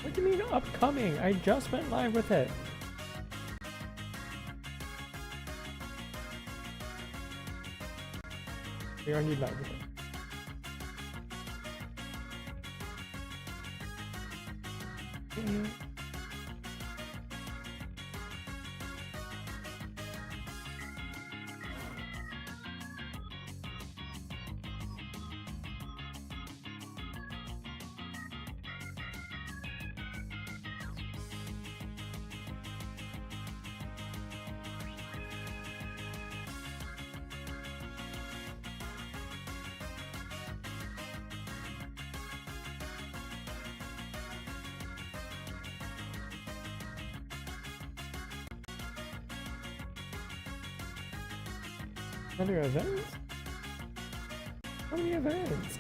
What do you mean upcoming? I just went live with it. We already live with it. Another event? How many events?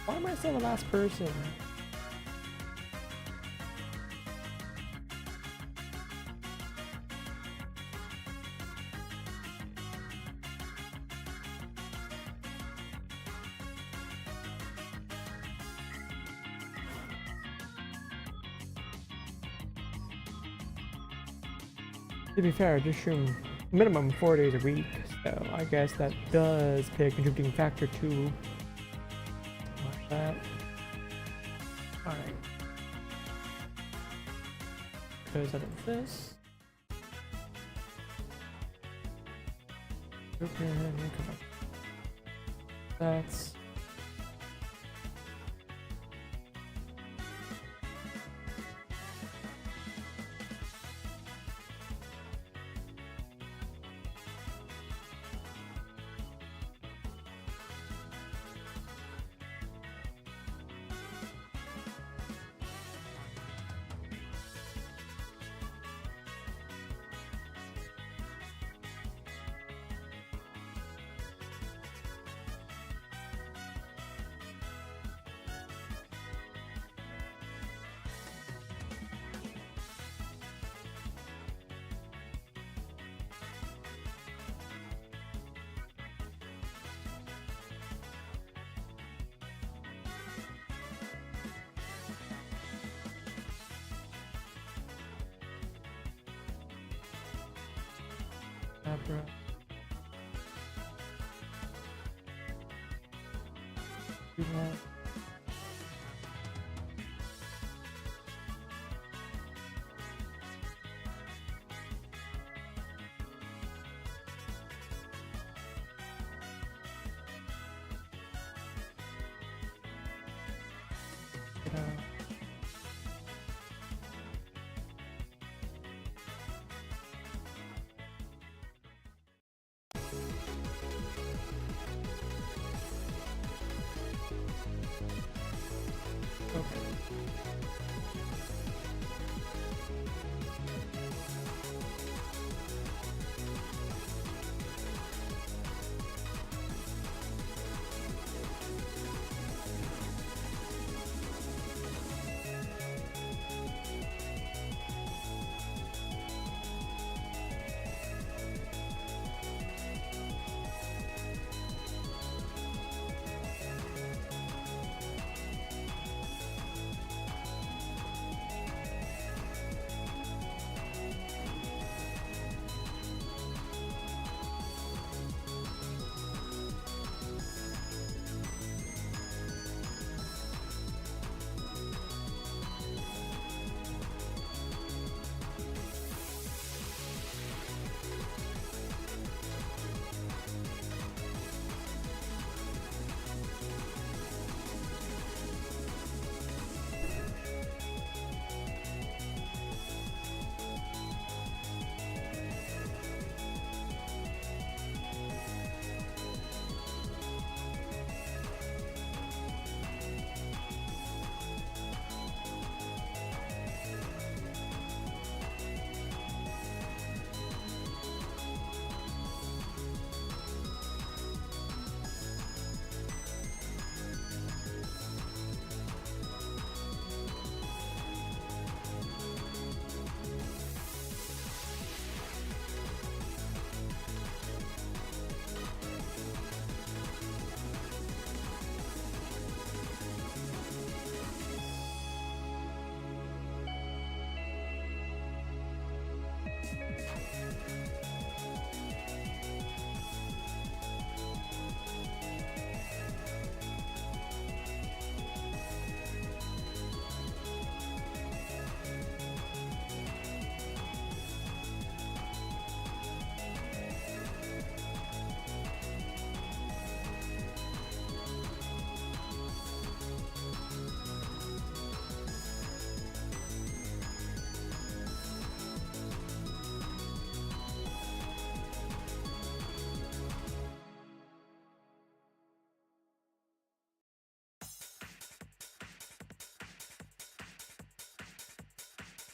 Why am I still the last person? To be fair, I just stream minimum 4 days a week, so I guess that does play a contributing factor too. Like that. Alright. Because of this. Okay, that's Abra.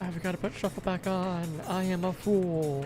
I've got to put shuffle back on. I am a fool.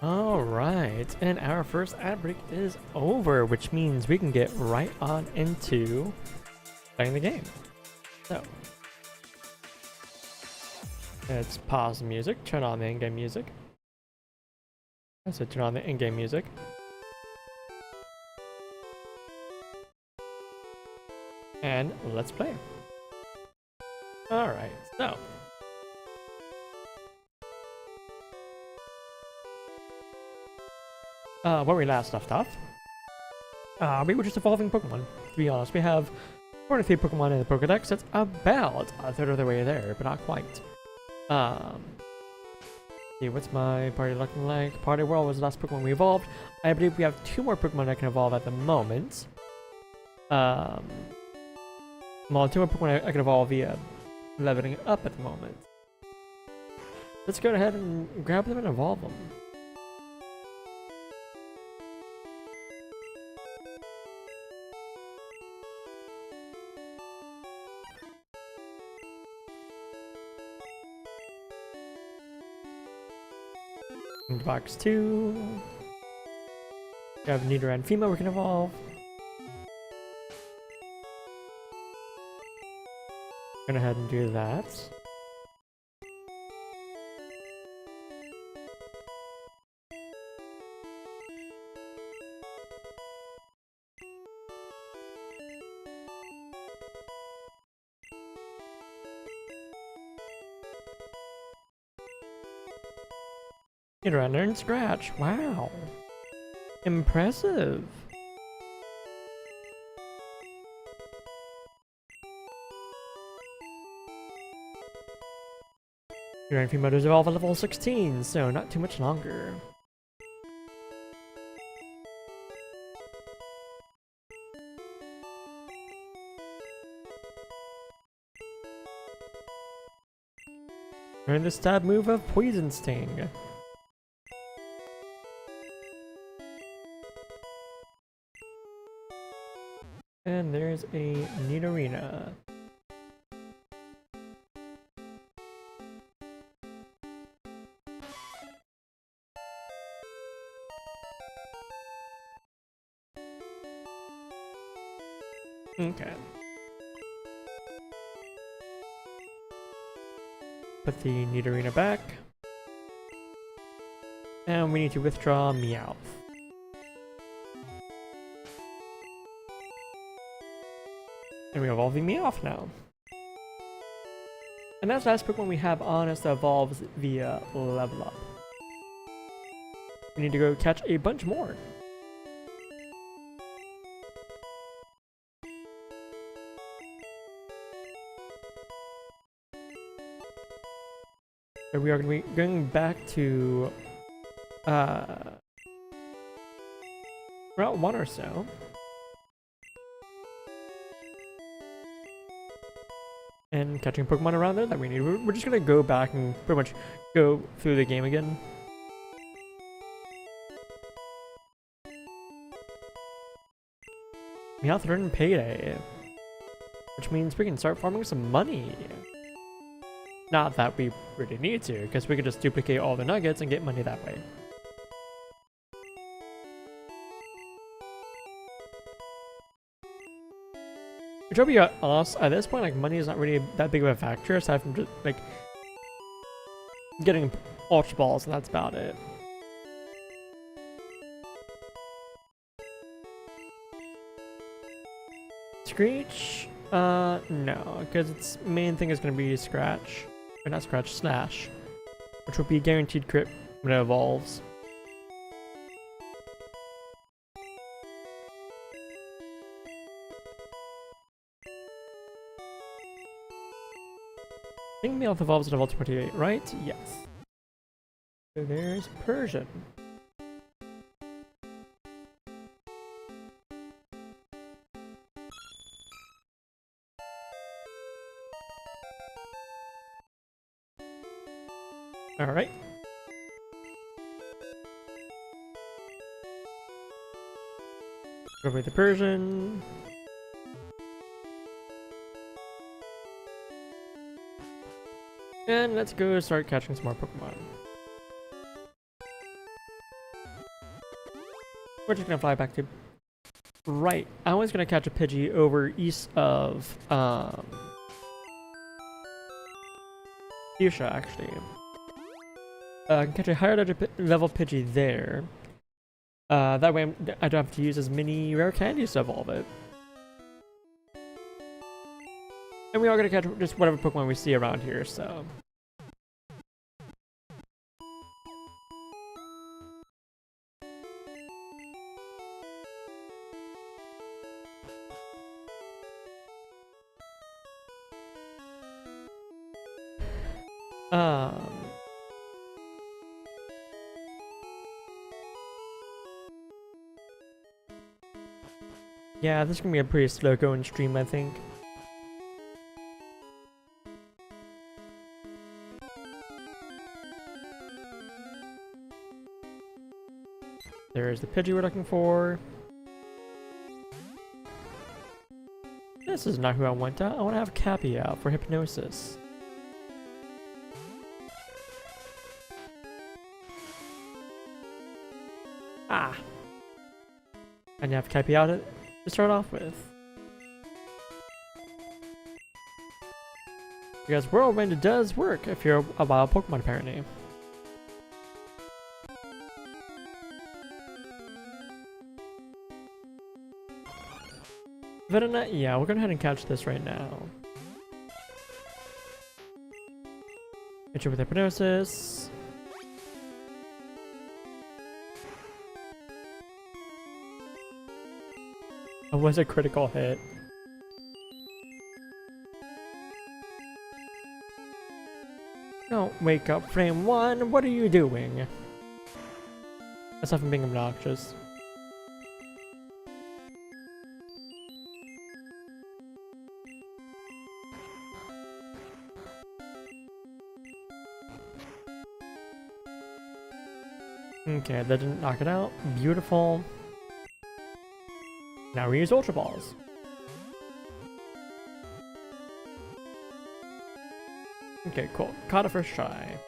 Alright, and our first ad break is over, which means we can get right on into playing the game. So, let's pause the music, turn on the in-game music. So turn on the in-game music. And let's play. Alright, so. Where we last left off, we were just evolving Pokemon, to be honest. We have 43 Pokemon in the Pokedex. That's about a third of the way there, but not quite. See, what's my party looking like? Party World was the last Pokemon we evolved. I believe we have 2 more Pokemon that can evolve at the moment. Well, 2 more Pokemon I can evolve via leveling up at the moment. Let's go ahead and grab them and evolve them. Box 2. We have Nidoran and Fima we can evolve. Go ahead and do that. Nidoran learned Scratch. Wow. Impressive. Nidoran Fima does evolve at level 16, so not too much longer. Learn the stab move of Poison Sting. And there's a Nidorina. Okay. Put the Nidorina back. And we need to withdraw Meowth. And we're evolving Meowth now. And that's the last Pokemon we have on us that evolves via level up. We need to go catch a bunch more. So we are going to be going back to Route 1 or so. And catching Pokemon around there that we need. We're just going to go back and pretty much go through the game again. Meowth earned payday, which means we can start farming some money. Not that we really need to, because we could just duplicate all the nuggets and get money that way. Which will be honest, at this point, like, money is not really that big of a factor, aside from just, like, getting Ultra Balls, and that's about it. Screech? No, because its main thing is going to be Scratch. Or not Scratch, Slash. Which will be guaranteed crit when it evolves. I think Meowth evolves at level 28, right? Yes. So there's Persian. Alright. Go with the Persian. And let's go start catching some more Pokemon. We're just gonna fly back to... Right. I was gonna catch a Pidgey over east of, Fuchsia, actually. I can catch a higher level Pidgey there. That way I don't have to use as many rare candies to evolve it. And we are going to catch just whatever Pokemon we see around here, so... Yeah, this is going to be a pretty slow going stream, I think. There's the Pidgey we're looking for. This is not who I want out. I want to have Cappy out for Hypnosis. Ah! I need to have Cappy out to start off with. Because Whirlwind does work if you're a wild Pokemon, apparently. Venonat, yeah, we're going ahead and catch this right now. Hit you with Hypnosis. That was a critical hit. Don't wake up, Frame 1. What are you doing? Aside from being obnoxious. Okay, that didn't knock it out. Beautiful. Now we use Ultra Balls. Okay, cool. Caught it first try.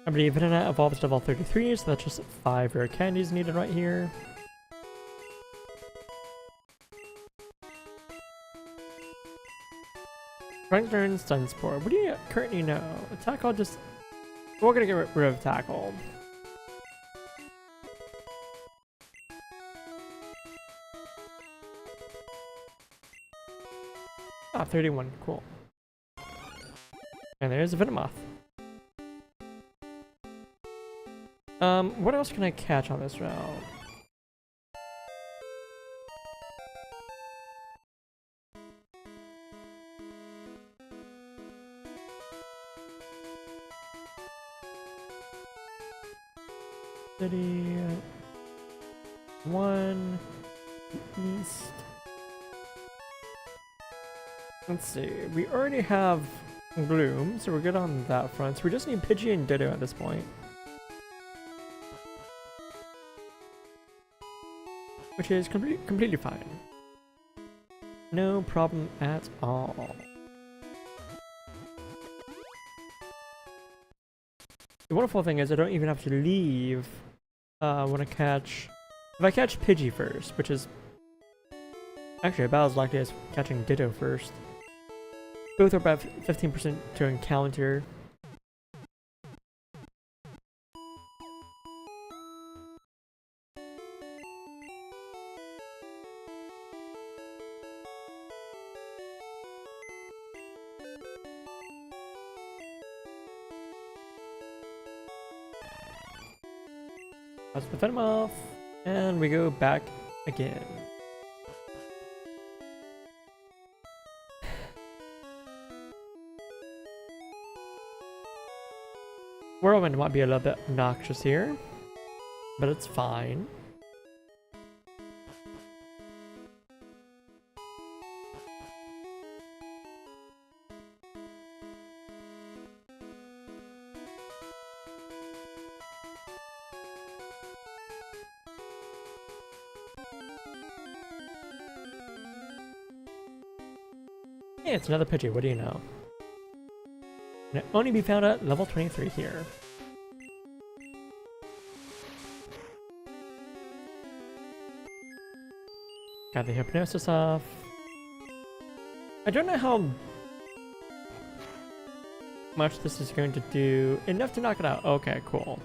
I believe Venonat evolves to level 33, so that's just 5 rare candies needed right here. Strength Stun Spore. What do you currently know? Tackle just... We're gonna get rid of Tackle. Ah, 31. Cool. And there's a Venomoth. What else can I catch on this route? City 1 east. Let's see. We already have Gloom, so we're good on that front. So we just need Pidgey and Ditto at this point, which is completely fine. No problem at all. The wonderful thing is I don't even have to leave when I catch... If I catch Pidgey first, which is actually about as likely as catching Ditto first. Both are about 15% to encounter. That's the Venomoth, and we go back again. Whirlwind might be a little bit obnoxious here, but it's fine. Hey, it's another Pidgey, what do you know? Can it only be found at level 23 here. Got the Hypnosis off. I don't know how much this is going to do. Enough to knock it out. Okay, cool.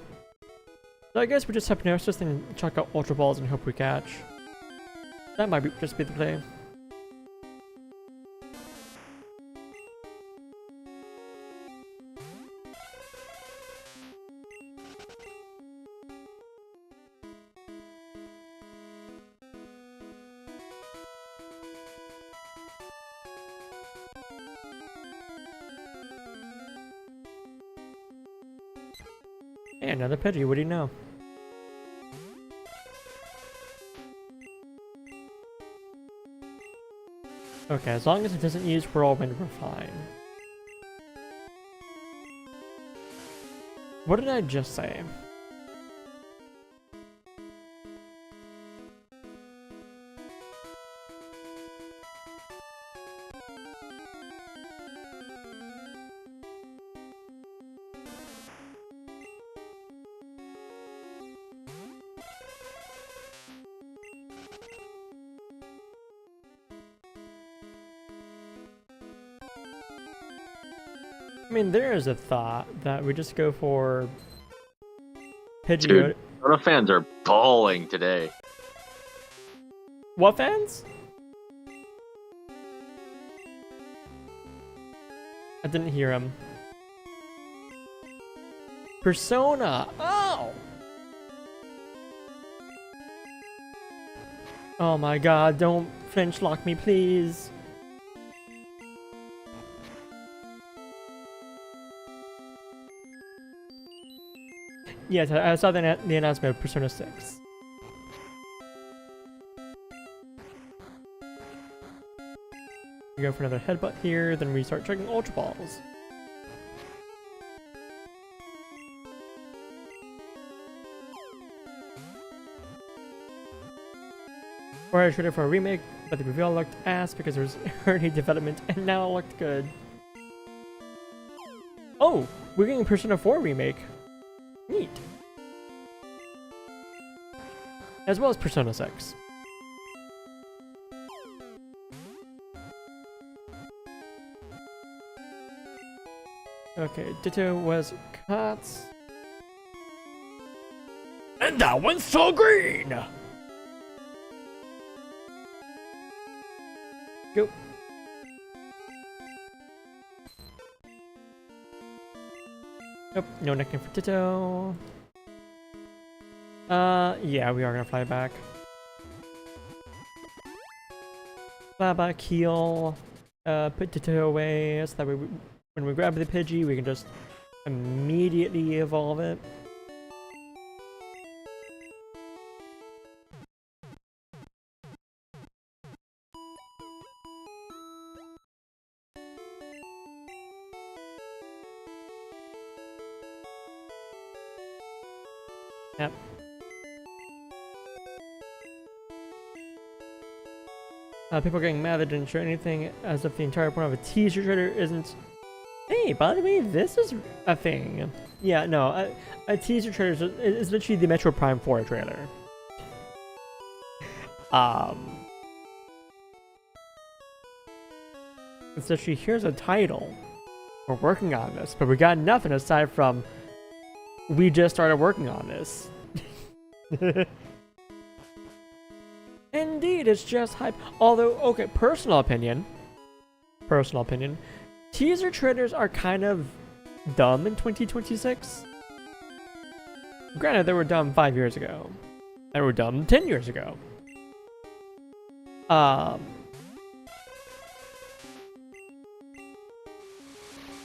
So I guess we just Hypnosis and chuck out Ultra Balls and hope we catch. That might just be the play. Hey, another Pidgey, what do you know? Okay, as long as it doesn't use Whirlwind, we're fine. What did I just say? I mean, there is a thought that we just go for Pidgey. Dude, Dota fans are balling today. What fans? I didn't hear him. Persona! Oh! Oh my god, don't flinch lock me, please. Yes, I saw the announcement of Persona 6. We go for another headbutt here, then we start checking Ultra Balls. Or I traded for a remake, but the reveal looked ass because there was early development and now it looked good. Oh, we're getting Persona 4 remake. Neat. As well as Persona 6. Okay, Ditto was cut. And that one's still green! Go. Nope, no nickname for Ditto. Yeah, we are gonna fly back. Fly back, heal. Put Ditto away so that when we grab the Pidgey, we can just immediately evolve it. Yep. People are getting mad that didn't show anything as if the entire point of a teaser trailer isn't. Hey, by the way, this is a thing. Yeah, no, a teaser trailer is literally the Metro Prime 4 trailer. It's literally, here's a title. We're working on this, but we got nothing aside from we just started working on this. Indeed, it's just hype. Although, okay, personal opinion, teaser trailers are kind of dumb in 2026. Granted, they were dumb 5 years ago. They were dumb 10 years ago.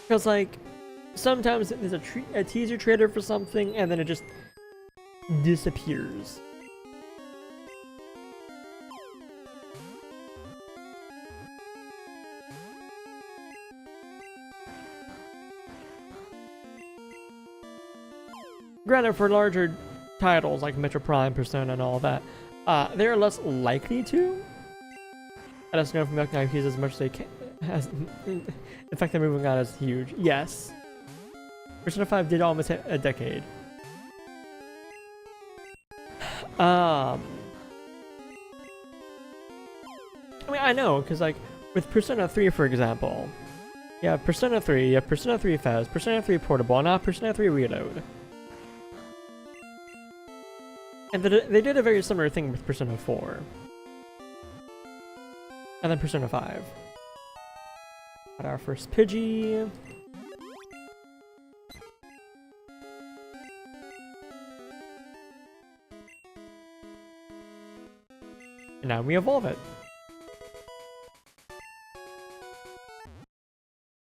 Because, like, sometimes there's a teaser trailer for something and then it just disappears. Granted, for larger titles like Metro Prime, Persona, and all that, they're less likely to let us know if milking IPs as much as they can. The fact that moving on is huge. Yes. Persona 5 did almost hit a decade. I mean, I know, because, like, with Persona 3, for example, you have Persona 3, you have Persona 3 Fez, Persona 3 Portable, and now Persona 3 Reload. And they did a very similar thing with Persona 4. And then Persona 5. Got our first Pidgey. And now we evolve it.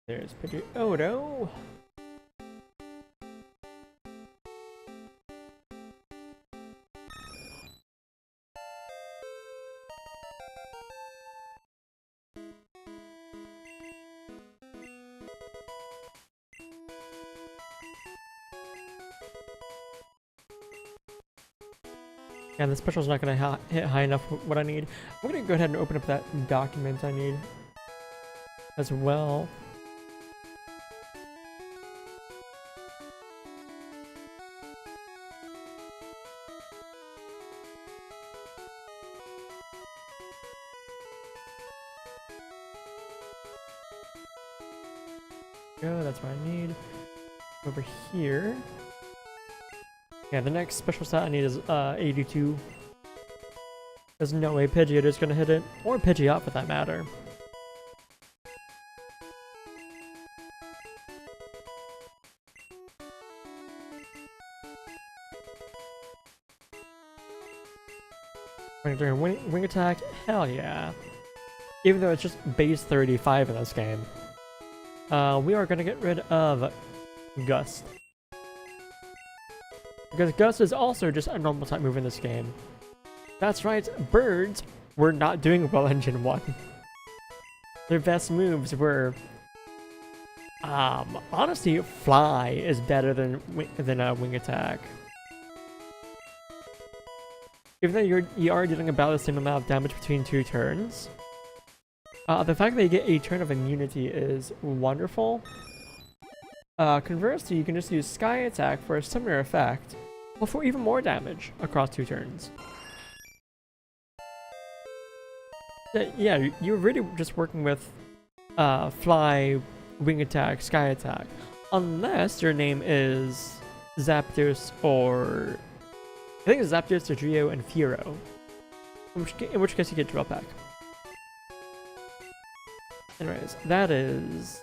There's Pidgey Odo. And the special's not going to hit high enough what I need. I'm going to go ahead and open up that document I need as well. Go, that's what I need. Over here. Yeah, the next special stat I need is 82. There's no way Pidgeot is gonna hit it, or Pidgeot for that matter. Wing attack, hell yeah. Even though it's just base 35 in this game. We are gonna get rid of Gust. Because Gust is also just a normal type move in this game. That's right, birds were not doing well in Gen 1. Their best moves were... honestly, Fly is better than Wing Attack. Even though you are dealing about the same amount of damage between 2 turns, the fact that you get a turn of immunity is wonderful. Conversely, you can just use Sky Attack for a similar effect, or for even more damage across 2 turns. Yeah, you're really just working with Fly, Wing Attack, Sky Attack. Unless your name is Zapdos or... I think it's Zapdos, Dodrio, and Furo. In which case you get Drill Pack. Anyways, that is...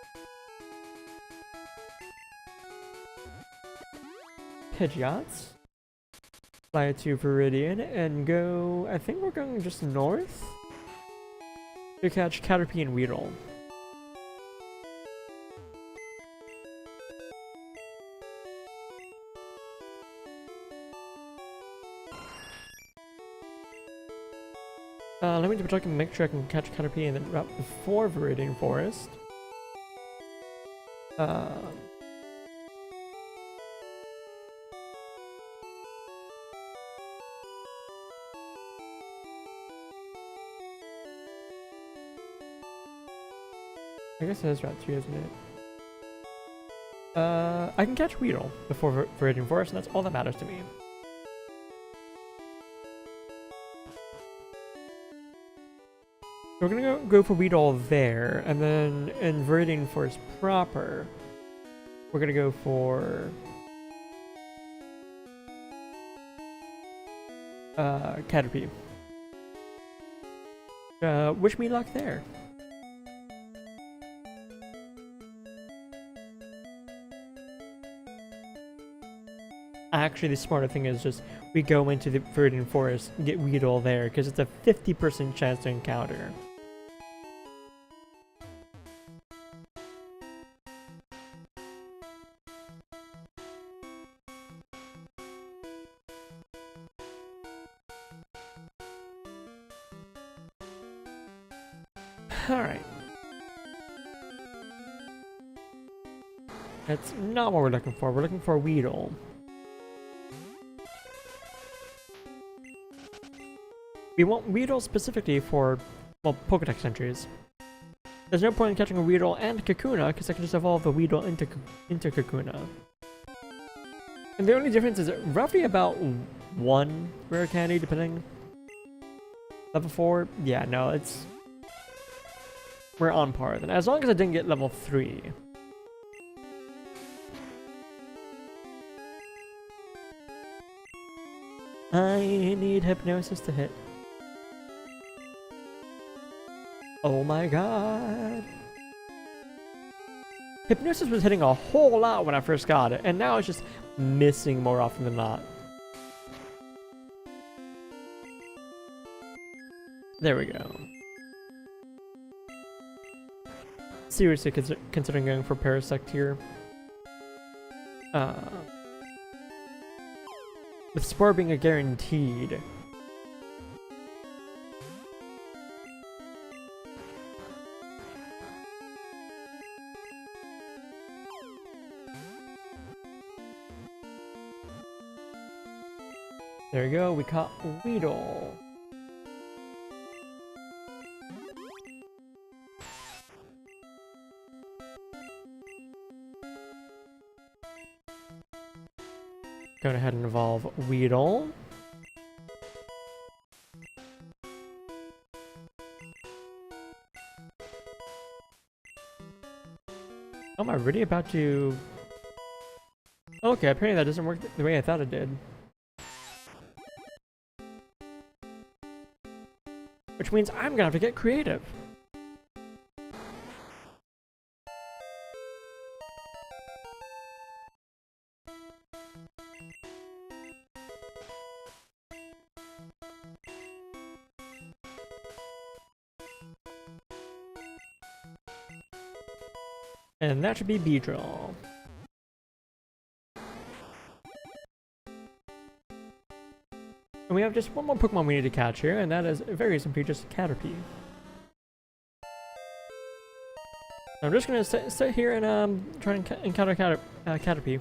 Pidgeots. Fly to Viridian and go... I think we're going just north to catch Caterpie and Weedle. Let me double check and make sure I can catch Caterpie and then route before Viridian Forest. I guess it is Route 2, isn't it? I can catch Weedle before Viridian Forest, and that's all that matters to me. We're gonna go for Weedle there, and then in Viridian Forest proper, we're gonna go for Caterpie. Wish me luck there. Actually, the smarter thing is just we go into the Viridian Forest and get Weedle there, because it's a 50% chance to encounter. Alright. That's not what we're looking for. We're looking for Weedle. We want Weedle specifically for, well, Pokedex entries. There's no point in catching a Weedle and Kakuna, because I can just evolve the Weedle into Kakuna. And the only difference is roughly about 1 rare candy, depending. Level 4? Yeah, no, it's... We're on par then, as long as I didn't get level 3. I need Hypnosis to hit. Oh my god. Hypnosis was hitting a whole lot when I first got it, and now it's just missing more often than not. There we go. Seriously considering going for Parasect here. With Spore being a guaranteed. There we go, we caught Weedle. Go ahead and evolve Weedle. Oh, am I really about to... Okay, apparently that doesn't work the way I thought it did. Which means I'm gonna have to get creative. And that should be Beedrill. And we have just one more Pokemon we need to catch here, and that is very simply just Caterpie. I'm just gonna sit here and try and encounter Caterpie.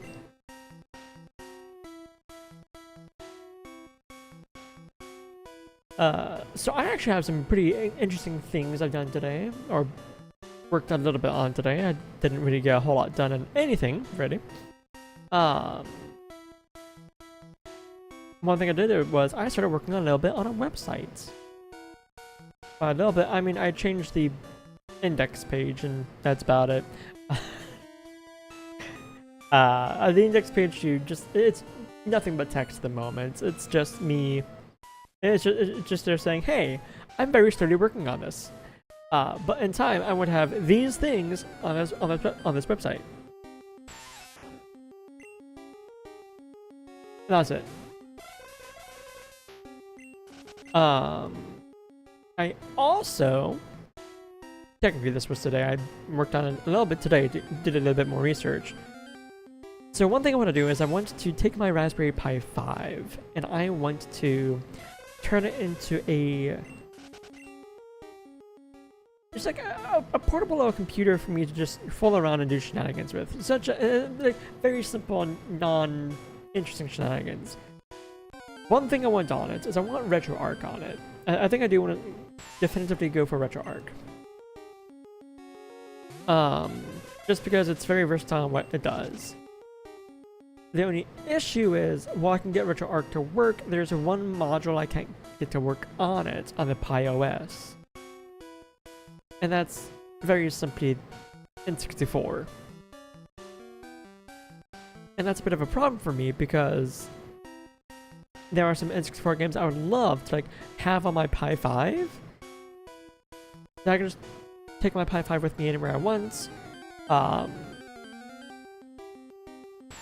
So I actually have some pretty interesting things I've done today, or worked a little bit on today. I didn't really get a whole lot done in anything, really. One thing I did was I started working a little bit on a website. By a little bit, I mean I changed the index page, and that's about it. The index page, it's nothing but text at the moment. It's just me. It's just they're saying, hey, I'm very slowly working on this. But in time, I would have these things on this website. And that's it. I also, technically this was today, I worked on it a little bit today, did a little bit more research. So one thing I want to do is I want to take my Raspberry Pi 5 and I want to turn it into just like a portable little computer for me to just fool around and do shenanigans with. Such like very simple, non-interesting shenanigans. One thing I want on it is I want RetroArch on it. I think I do want to definitively go for RetroArch. Just because it's very versatile in what it does. The only issue is, while I can get RetroArch to work, there's one module I can't get to work on it on the Pi OS. And that's very simply N64. And that's a bit of a problem for me because there are some N64 games I would love to like have on my Pi 5. That I can just take my Pi 5 with me anywhere I want.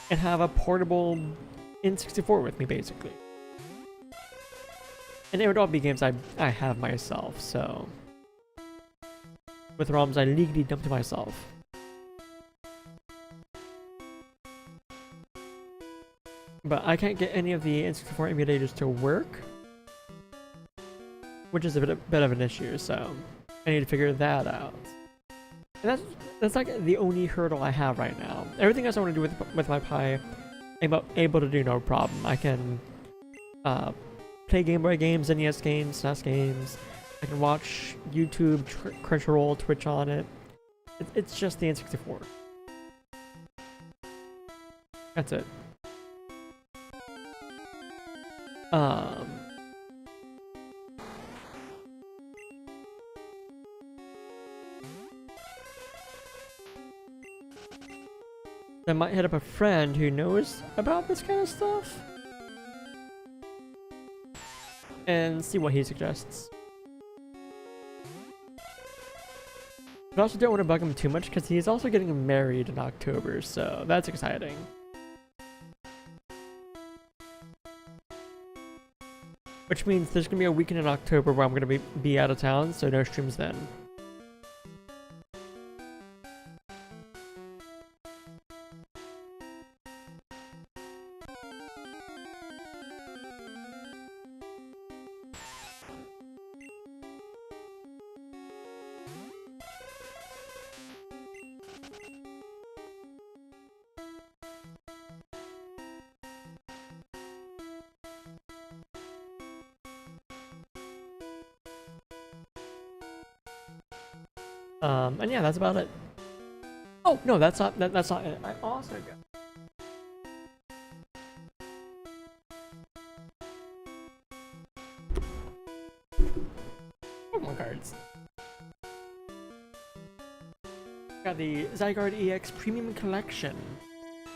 And have a portable N64 with me, basically. And it would all be games I have myself, so... with ROMs I legally dump to myself. But I can't get any of the N64 emulators to work, which is a bit of an issue, so I need to figure that out. And that's like the only hurdle I have right now. Everything else I want to do with my Pi, I'm able to do no problem. I can play Game Boy games, NES games, SNES games. I can watch YouTube, Crunchyroll, Twitch on it. It's just the N64. That's it. I might hit up a friend who knows about this kind of stuff and see what he suggests. But I also don't want to bug him too much because he's also getting married in October, so that's exciting. Which means there's going to be a weekend in October where I'm going to be out of town, so no streams then. And yeah, that's about it. Oh no, that's not it. I also got Pokemon cards. Got the Zygarde EX Premium Collection.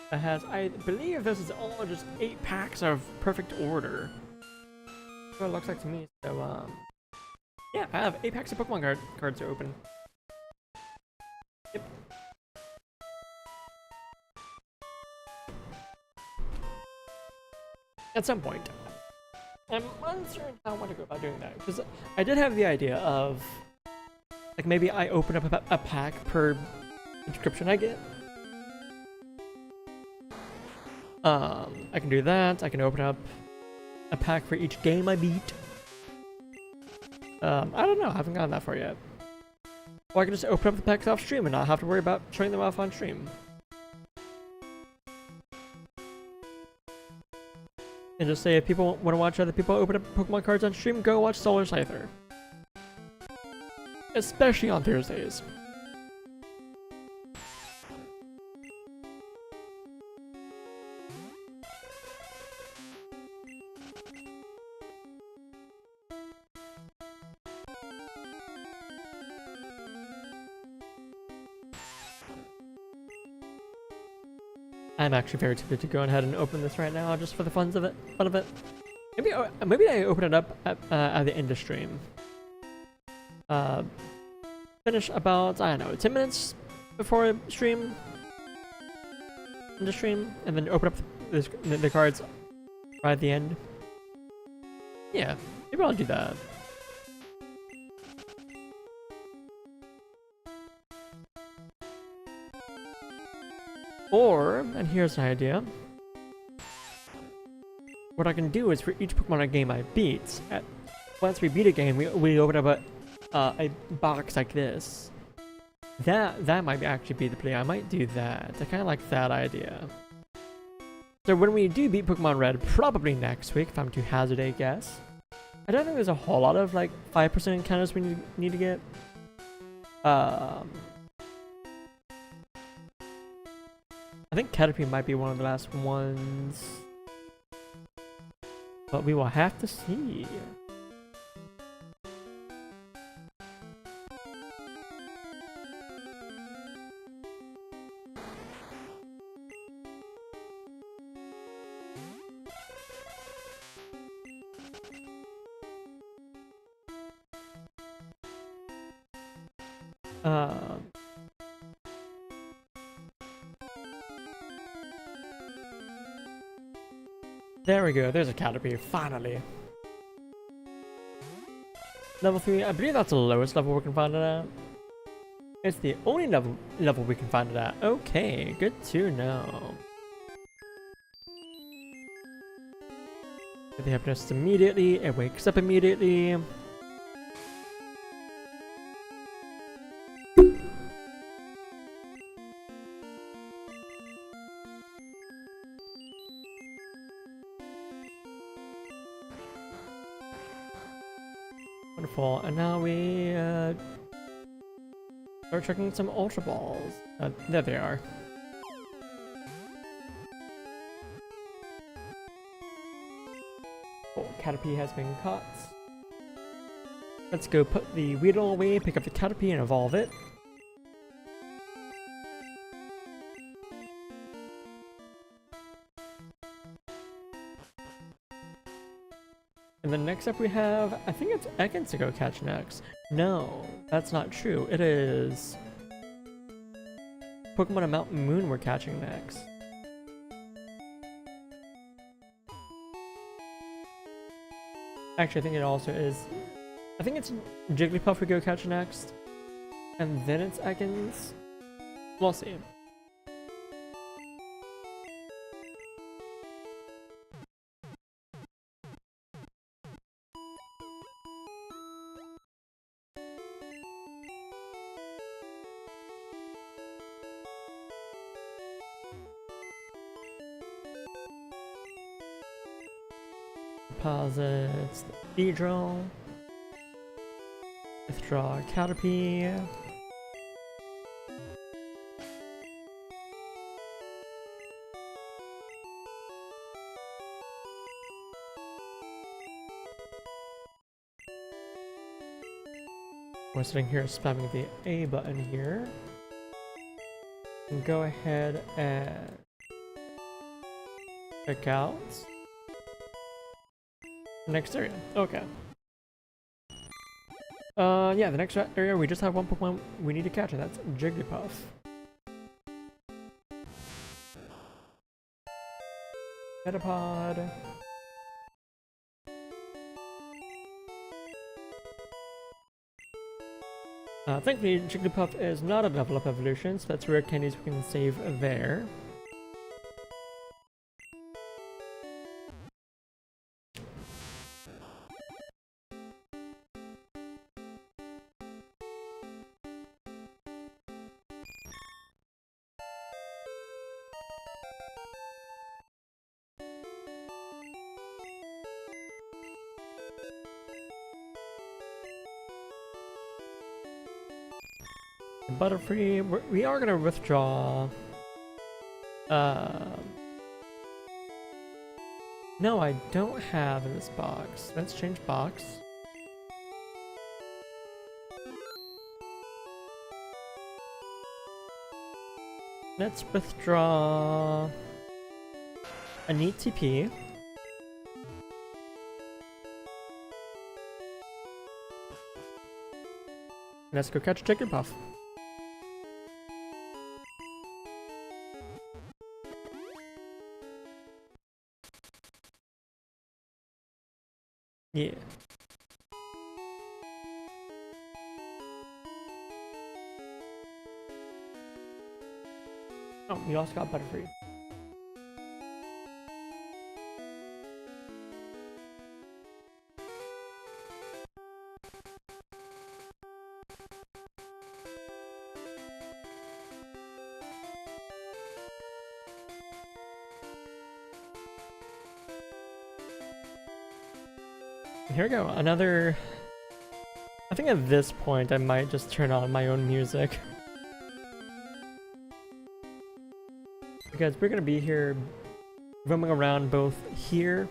That has, I believe this is all just 8 packs of perfect order. That's what it looks like to me. So yeah, I have 8 packs of Pokemon cards to open. Yep. At some point. I'm uncertain how I want to go about doing that, because I did have the idea of, like, maybe I open up a pack per subscription I get. I can do that. I can open up a pack for each game I beat. I don't know. I haven't gotten that far yet. Or I can just open up the packs off stream and not have to worry about showing them off on stream. And just say if people want to watch other people open up Pokemon cards on stream, go watch Solar Scyther. Especially on Thursdays. I'm actually very tempted to go ahead and open this right now, just for the fun of it. Maybe I open it up at the end of stream. Finish about, I don't know, 10 minutes before stream. End of stream, and then open up the cards right at the end. Yeah, maybe I'll do that. Or, and here's an idea. What I can do is for each Pokemon game I beat, once we beat a game, we open up a box like this. That might actually be the play. I might do that. I kind of like that idea. So when we do beat Pokemon Red, probably next week, if I'm to hazard a guess. I don't think there's a whole lot of like 5% encounters we need to get. I think Caterpie might be one of the last ones. But we will have to see. There we go, there's a Caterpie, finally. Level 3, I believe that's the lowest level we can find it at. It's the only level we can find it at. Okay, good to know. It happens immediately, it wakes up immediately. Wonderful, and now we start checking some Ultra Balls. There they are. Oh, Caterpie has been caught. Let's go put the Weedle away, pick up the Caterpie and evolve it. And then next up we have, I think it's Ekans to go catch next. No, that's not true. It is Pokemon on Mountain Moon we're catching next. Actually, I think it also is, I think it's Jigglypuff we go catch next. And then it's Ekans. We'll see. Deposits the Beedrill. Withdraw Caterpie. We're sitting here spamming the A button here. And go ahead and check out the next area. Okay. Yeah, the next area we just have one Pokemon we need to catch, and that's Jigglypuff. Metapod. Thankfully, Jigglypuff is not a level up evolution, so that's rare candies we can save there. Butterfree, we are gonna withdraw. No, I don't have in this box. Let's change box. Let's withdraw a neat TP. Let's go catch Jigglypuff. Yeah. Oh, we also got Butterfree. Here we go, another... I think at this point I might just turn on my own music. Because we're gonna be here roaming around both here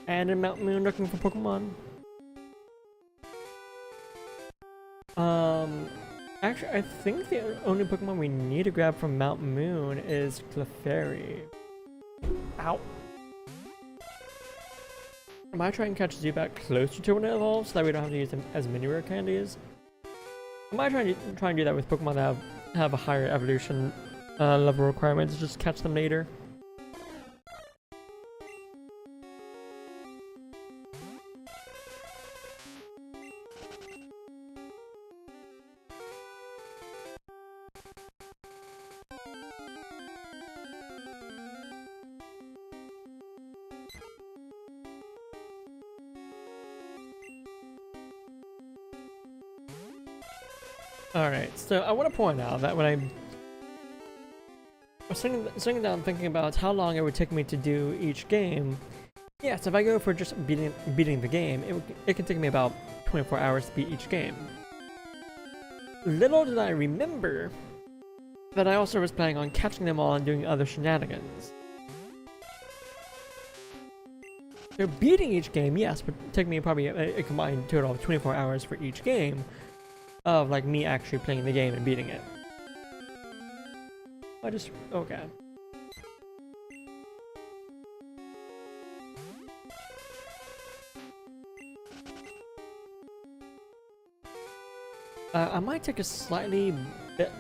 and in Mount Moon looking for Pokemon. Actually I think the only Pokemon we need to grab from Mount Moon is Clefairy. Ow. I might try and catch Zubat closer to when it evolves so that we don't have to use them as many rare candies. I might try and do that with Pokemon that have a higher evolution level requirements, just catch them later. Alright, so I want to point out that when I was sitting down thinking about how long it would take me to do each game, yes, if I go for just beating the game, it can take me about 24 hours to beat each game. Little did I remember that I also was planning on catching them all and doing other shenanigans. So beating each game, yes, would take me probably a combined total of 24 hours for each game, of like me actually playing the game and beating it. Okay. I might take a slightly bit.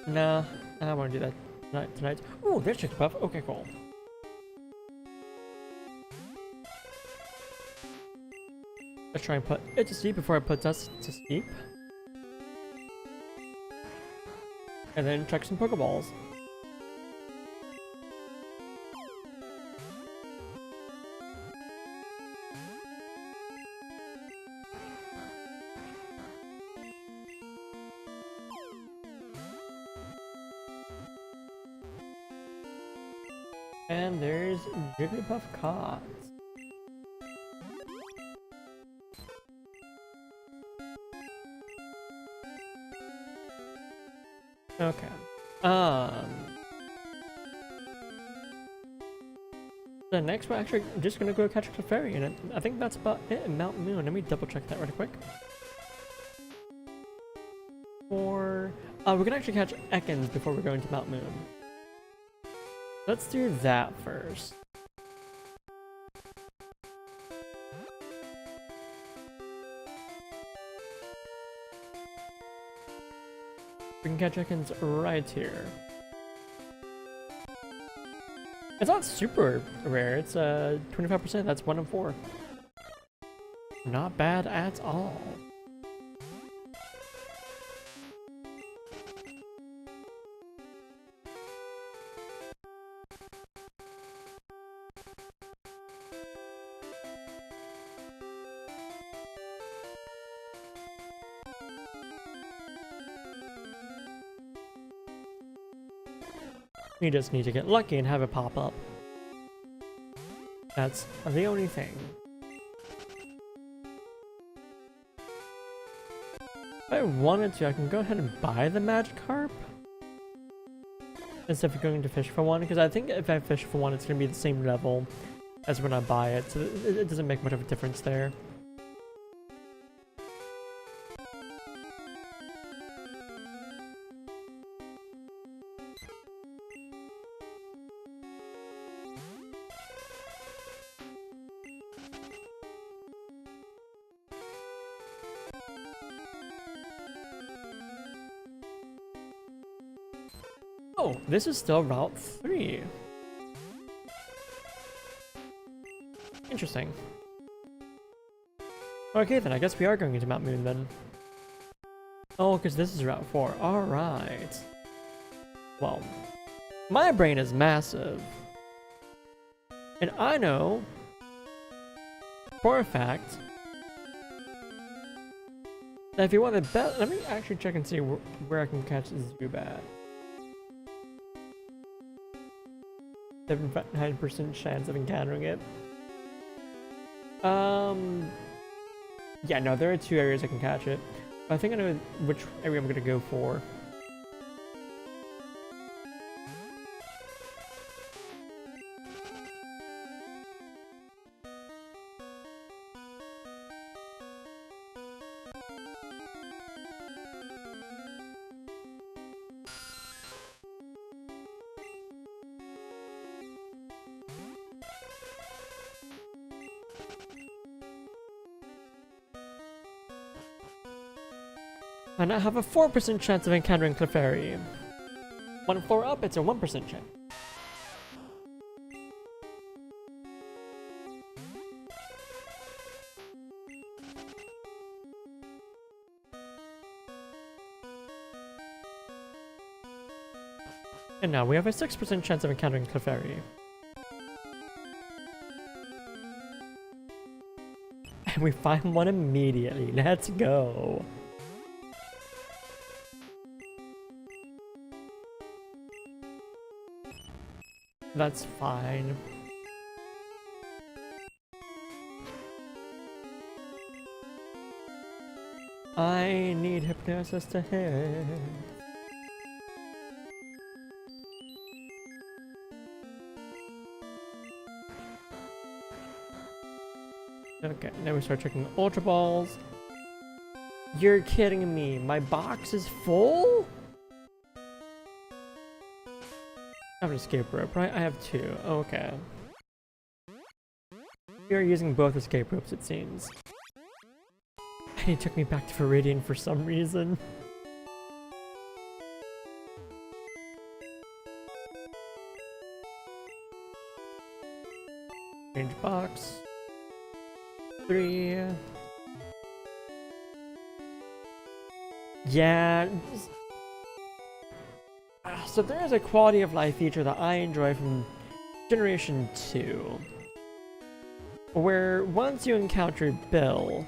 Nah, I don't want to do that tonight. Oh, there's Jigglypuff. Okay, cool. Let's try and put it to sleep before it puts us to sleep. And then check some Pokeballs. And there's Jigglypuff caught. Okay. The next we're actually just gonna go catch Clefairy, and I think that's about it in Mount Moon. Let me double check that really quick. Or we can actually catch Ekans before we go into Mount Moon. Let's do that first. We can catch Ekans right here. It's not super rare, it's 25%, that's 1 in 4. Not bad at all. You just need to get lucky and have it pop up. That's the only thing. If I wanted to, I can go ahead and buy the Magikarp instead of going to fish for one, because I think if I fish for one, it's going to be the same level as when I buy it, so it doesn't make much of a difference there. Oh, this is still Route 3. Interesting. Okay, then I guess we are going into Mount Moon then. Oh, because this is Route 4. Alright. Well, my brain is massive. And I know, for a fact, that if you want the best... Let me actually check and see where I can catch Zubat. 79% chance of encountering it. Yeah, no, there are 2 areas I can catch it. I think I know which area I'm gonna go for. And I have a 4% chance of encountering Clefairy. 1 floor up, it's a 1% chance. And now we have a 6% chance of encountering Clefairy. And we find one immediately. Let's go. That's fine. I need hypnosis to hit. Okay, now we start checking Ultra Balls. You're kidding me. My box is full? I have an escape rope, right? I have 2. Okay. We are using both escape ropes, it seems. And he took me back to Viridian for some reason. Change box. 3. Yeah. So there is a quality of life feature that I enjoy from Generation 2. Where once you encounter Bill,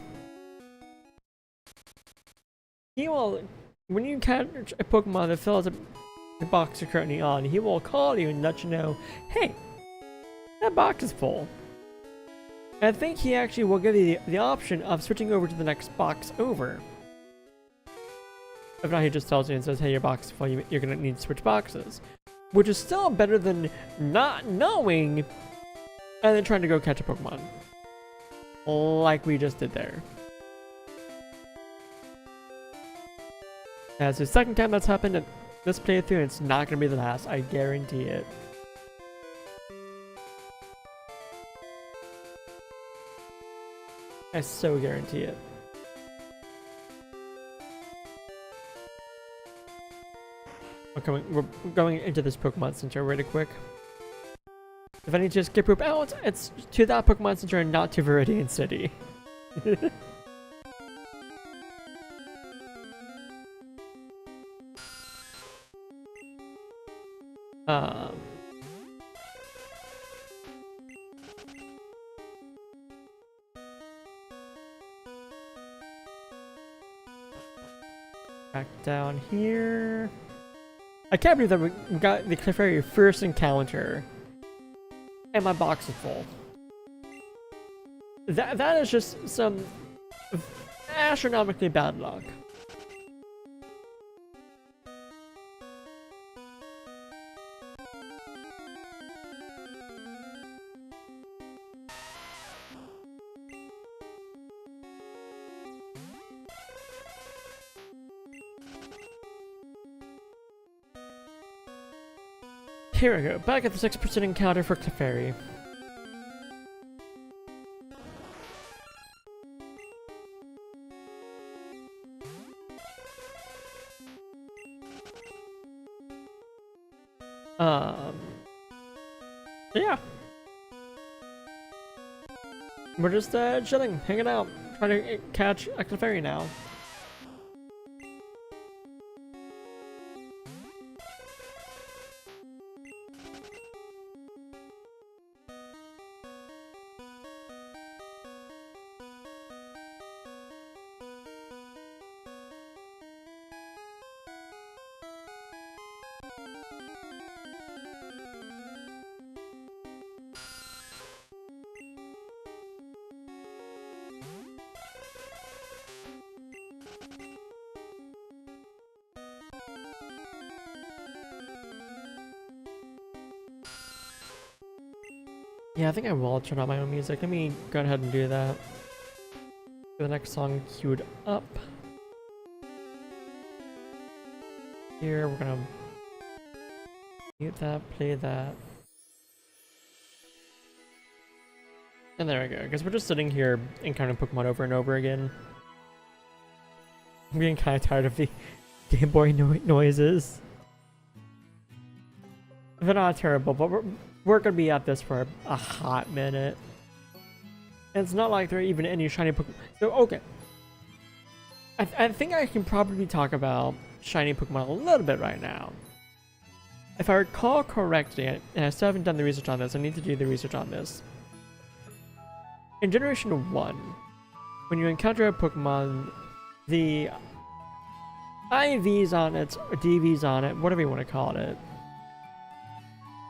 he will, when you catch a Pokemon that fills up the box you're currently on, he will call you and let you know, hey, that box is full. And I think he actually will give you the option of switching over to the next box over. If not, he just tells you and says, hey, your box is full, you're gonna need to switch boxes. Which is still better than not knowing and then trying to go catch a Pokemon. Like we just did there. That's the second time that's happened in this playthrough, and it's not gonna be the last, I guarantee it. I so guarantee it. We're going into this Pokemon Center really quick. If I need to skip rope out, it's to that Pokemon Center and not to Viridian City. Back down here. I can't believe that we got the Clefairy first encounter, and my box is full. That is just some astronomically bad luck. Here we go, back at the 6% encounter for Clefairy. Yeah. We're just chilling, hanging out, trying to catch Ectofairy now. Yeah, I think I will turn on my own music. Let me go ahead and do that. The next song queued up. Here, we're gonna mute that, play that. And there we go, because we're just sitting here encountering Pokemon over and over again. I'm getting kind of tired of the Game Boy noises. They're not terrible, but we're gonna be at this for a hot minute. And it's not like there are even any shiny Pokemon. So, okay. I think I can probably talk about shiny Pokemon a little bit right now. If I recall correctly, and I still haven't done the research on this, I need to do the research on this. In Generation 1, when you encounter a Pokemon, the IVs on it, or DVs on it, whatever you want to call it,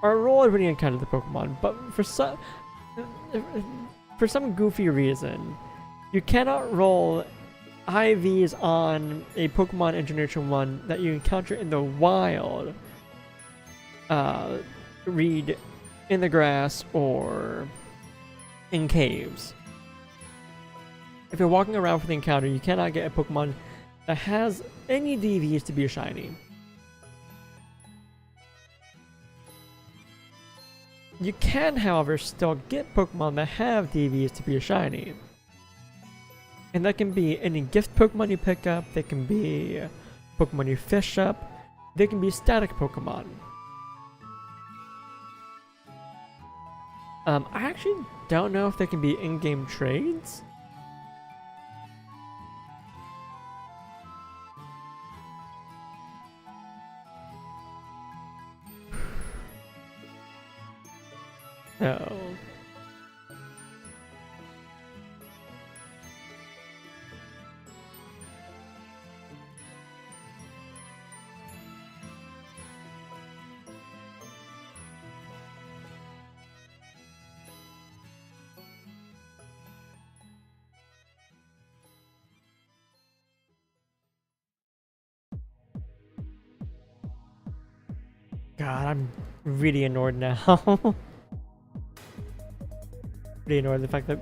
are rolled when you encounter the Pokemon, but for some goofy reason, you cannot roll IVs on a Pokemon in Generation 1 that you encounter in the wild, read in the grass or in caves. If you're walking around for the encounter, you cannot get a Pokemon that has any DVs to be shiny. You can, however, still get Pokemon that have DVs to be shiny. And that can be any gift Pokemon you pick up, they can be Pokemon you fish up, they can be static Pokemon. I actually don't know if they can be in-game trades. No. God, I'm really annoyed now. Really annoyed at the fact that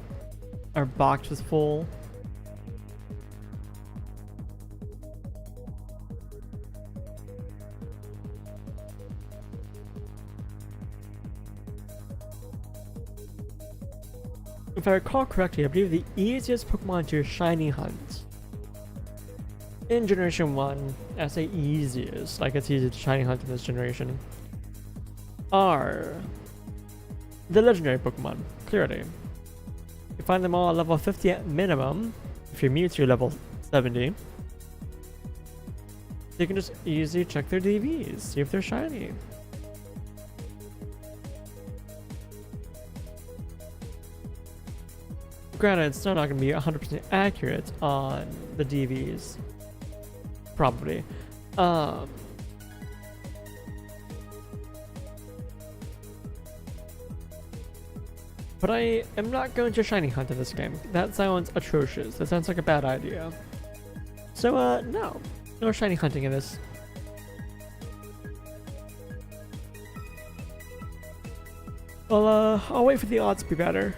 our box was full. If I recall correctly, I believe the easiest Pokemon to shiny hunt in Generation 1, I say easiest, like it's easy to shiny hunt in this generation, are the legendary Pokemon, clearly. You find them all at level 50 at minimum, if you're Mewtwo level 70. You can just easily check their DVs, see if they're shiny. Granted, it's still not going to be 100% accurate on the DVs. Probably. But I am not going to shiny hunt in this game. That sounds atrocious. That sounds like a bad idea. So, no. No shiny hunting in this. Well, I'll wait for the odds to be better.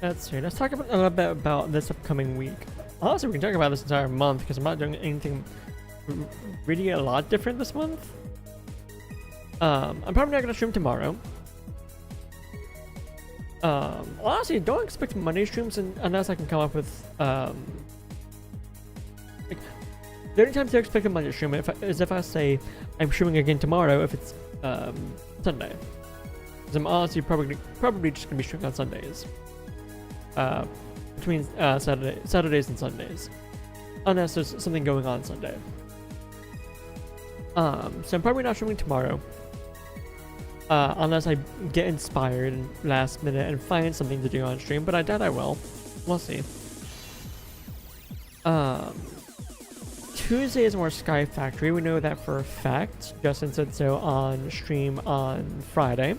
Let's see. Let's talk a little bit about this upcoming week. Honestly, we can talk about this entire month because I'm not doing anything really a lot different this month. I'm probably not gonna stream tomorrow. Honestly, don't expect Monday streams unless I can come up with like, the only times I expect a Monday stream is if I say I'm streaming again tomorrow if it's Sunday. Because I'm honestly probably just gonna be streaming on Sundays. Between Saturdays and Sundays, unless there's something going on Sunday. So I'm probably not streaming tomorrow, unless I get inspired last minute and find something to do on stream. But I doubt I will. We'll see. Tuesday is more Sky Factory. We know that for a fact. Justin said so on stream on Friday.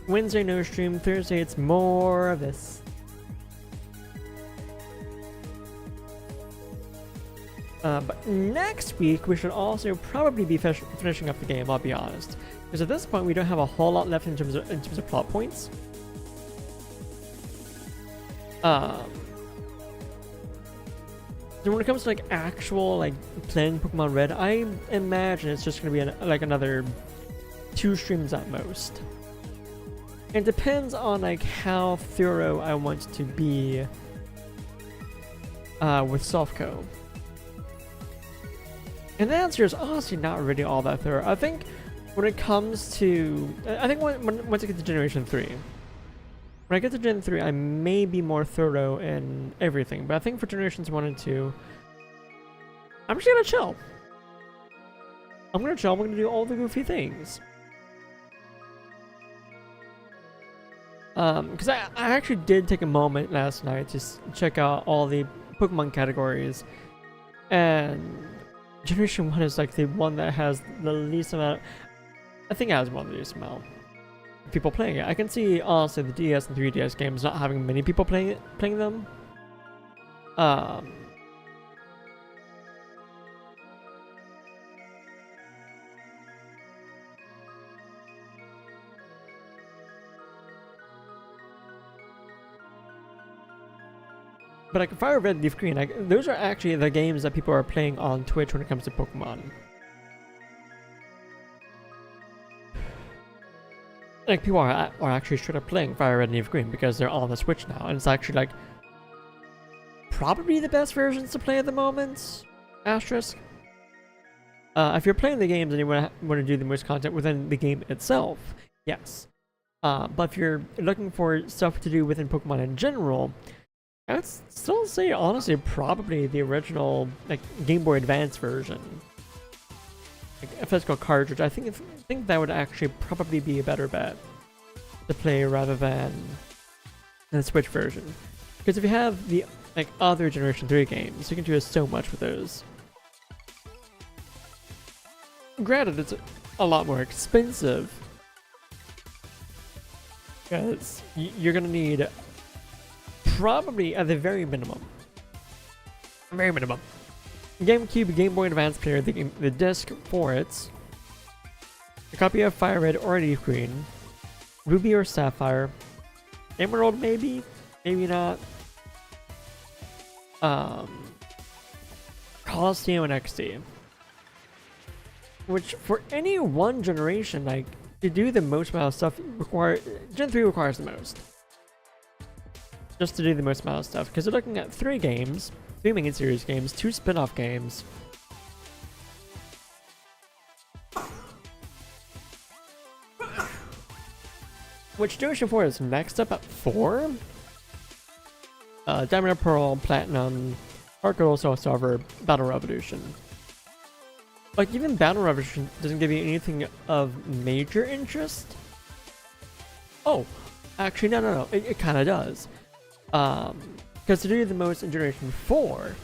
Wednesday, no stream. Thursday, it's more of this. But next week, we should also probably be finishing up the game, I'll be honest. Because at this point, we don't have a whole lot left in terms of plot points. So when it comes to like actual like playing Pokemon Red, I imagine it's just going to be like another 2 streams at most. It depends on like how thorough I want to be with Softco. And the answer is honestly not really all that thorough. I think when it comes to, I think once I get to Generation 3, when I get to Gen 3, I may be more thorough in everything. But I think for Generations 1 and 2, I'm just gonna chill. I'm gonna do all the goofy things. Because I actually did take a moment last night to check out all the Pokemon categories, and Generation 1 is like the one that has the least amount. I think it has one of the least amount of people playing it. I can see honestly the DS and 3DS games not having many people playing them. But like Fire Red, Leaf Green, like those are actually the games that people are playing on Twitch when it comes to Pokemon. Like people are actually straight up playing Fire Red and Leaf Green because they're on the Switch now, and it's actually like probably the best versions to play at the moment. Asterisk. If you're playing the games and you want to do the most content within the game itself, yes. But if you're looking for stuff to do within Pokemon in general, I'd still say, honestly, probably the original like Game Boy Advance version, like a physical cartridge. I think that would actually probably be a better bet to play rather than the Switch version. Because if you have the like other Generation 3 games, you can do so much with those. Granted, it's a lot more expensive because you're gonna need. Probably at the very minimum, GameCube, Game Boy Advance player, the disc for it, a copy of Fire Red or Leaf Green, Ruby or Sapphire, Emerald maybe not, Coliseum and XD, which for any one generation, like to do the most amount of stuff Gen 3 requires the most. Just to do the most amount of stuff, because they're looking at 3 games, 3 main series games, 2 spin-off games. Which Generation 4 is next up at 4? Diamond and Pearl, Platinum, Heart Gold, Soul Silver, Battle Revolution. Like, even Battle Revolution doesn't give you anything of major interest. Oh, actually, no. It kind of does. Because to do the most in Generation 4,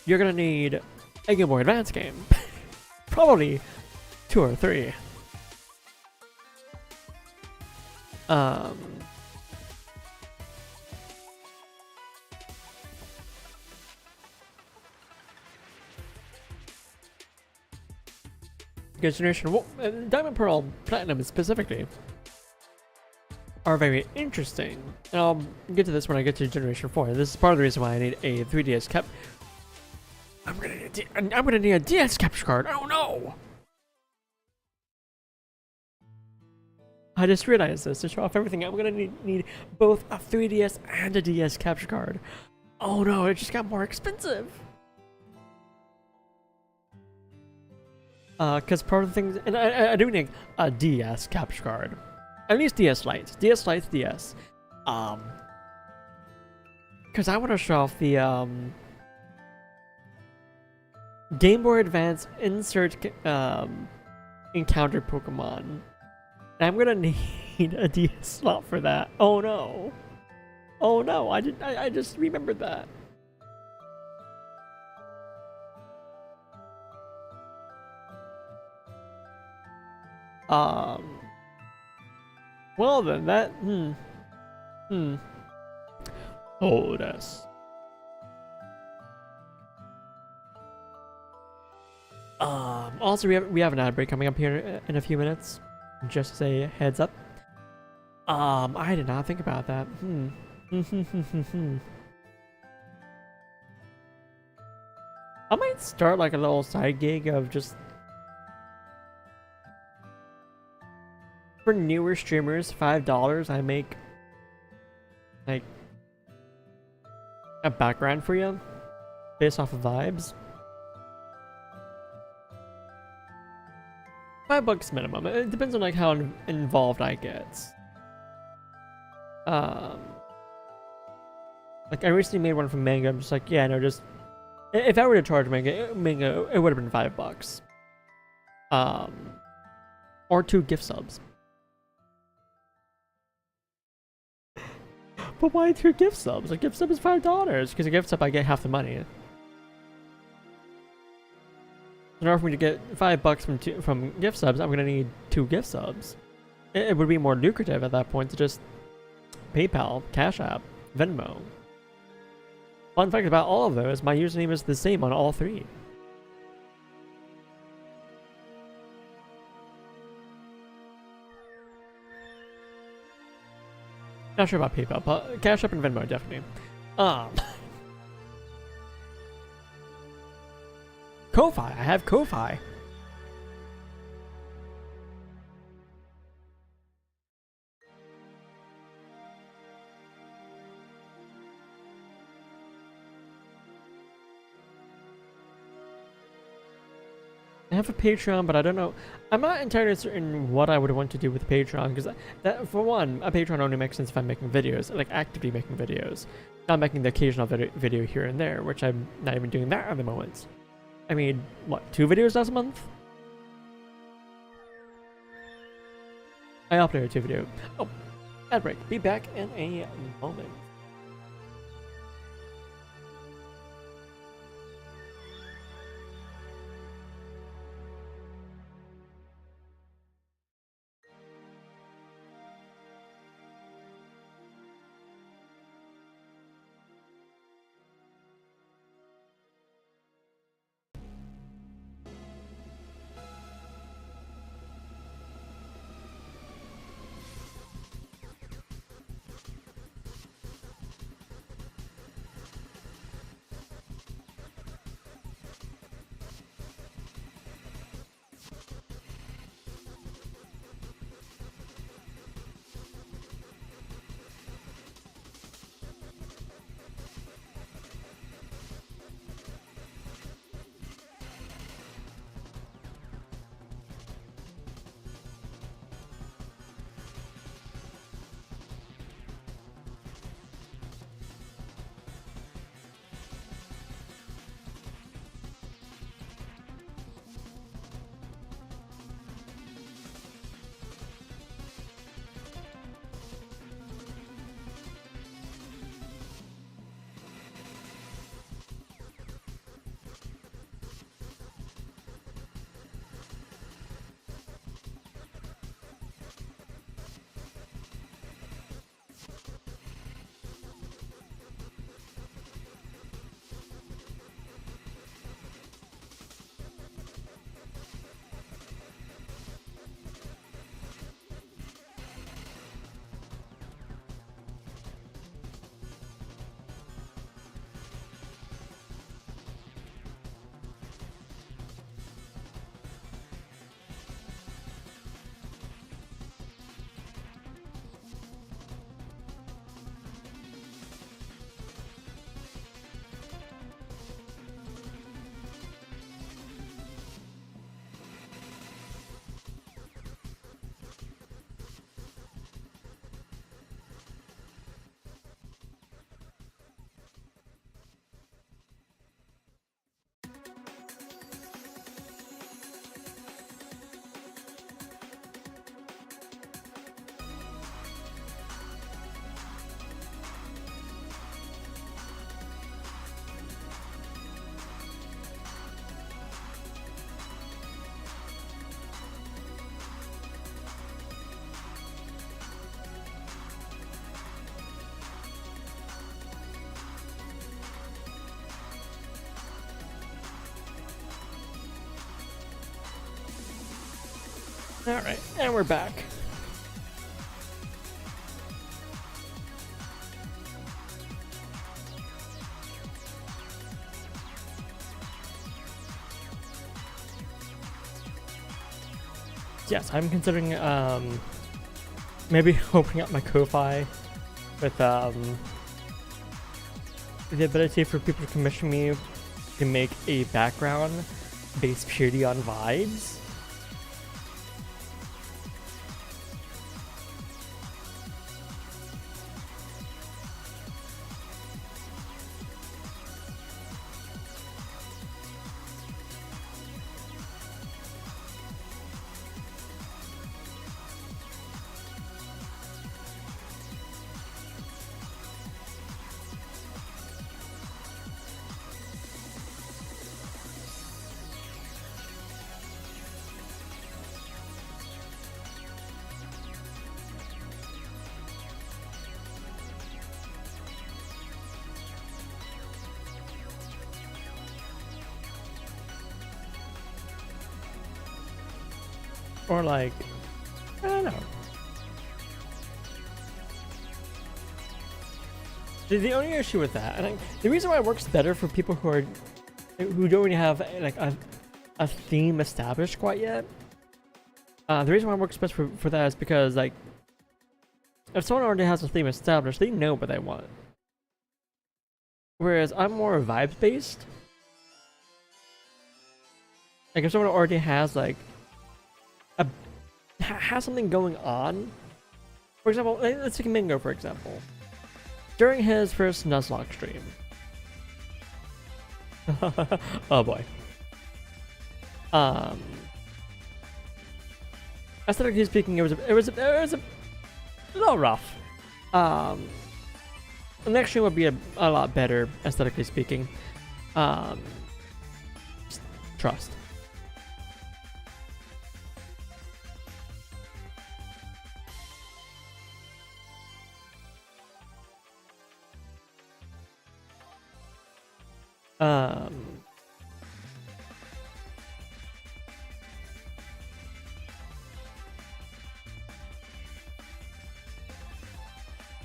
you're gonna need a Game Boy Advance game. Probably 2 or 3. Because Generation Diamond, Pearl, Platinum specifically, are very interesting. And I'll get to this when I get to Generation 4. This is part of the reason why I need a 3DS cap. I'm gonna need a DS capture card. Oh no! I just realized this. To show off everything, I'm gonna need both a 3DS and a DS capture card. Oh no, it just got more expensive. Because part of the things, and I do need a DS capture card. At least DS Lite. DS Lite, DS. Because I want to show off the, Game Boy Advance insert, encounter Pokemon. And I'm gonna need a DS slot for that. Oh no. Oh no, I just remembered that. Well then, that, Oh, that's... Also we have an ad break coming up here in a few minutes. Just as a heads up. I did not think about that. I might start like a little side gig of just... For newer streamers, $5, I make like a background for you based off of vibes. $5 minimum. It depends on like how involved I get. Like I recently made one from Mango. I'm just like, yeah, no, just if I were to charge Mango, it would have been $5. Or 2 gift subs. But why 2 gift subs? A gift sub is $5 because a gift sub I get half the money. In order for me to get $5 from gift subs, I'm gonna need 2 gift subs. It would be more lucrative at that point to just PayPal, Cash App, Venmo. Fun fact about all of those, my username is the same on all 3. Not sure about PayPal, but Cash App and Venmo definitely. Ko-Fi, I have Ko-Fi. I have a Patreon, but I don't know. I'm not entirely certain what I would want to do with Patreon, because that, for one, a Patreon only makes sense if I'm making videos, like actively making videos. Not making the occasional video here and there, which I'm not even doing that at the moment. I mean, what, 2 videos last month? I uploaded 2 videos. Oh, ad break. Be back in a moment. Alright, and we're back. Yes, I'm considering maybe opening up my Ko-Fi with the ability for people to commission me to make a background based purely on vibes. Or like, I don't know. The only issue with that, and the reason why it works better for people who don't really have like a theme established quite yet. The reason why it works best for that is because like if someone already has a theme established, they know what they want. Whereas I'm more vibes based. Like if someone already has like has something going on. For example, let's take Mingo for example. During his first Nuzlocke stream. Oh boy. Aesthetically speaking, it was a little rough. The next stream would be a lot better, aesthetically speaking. Just trust.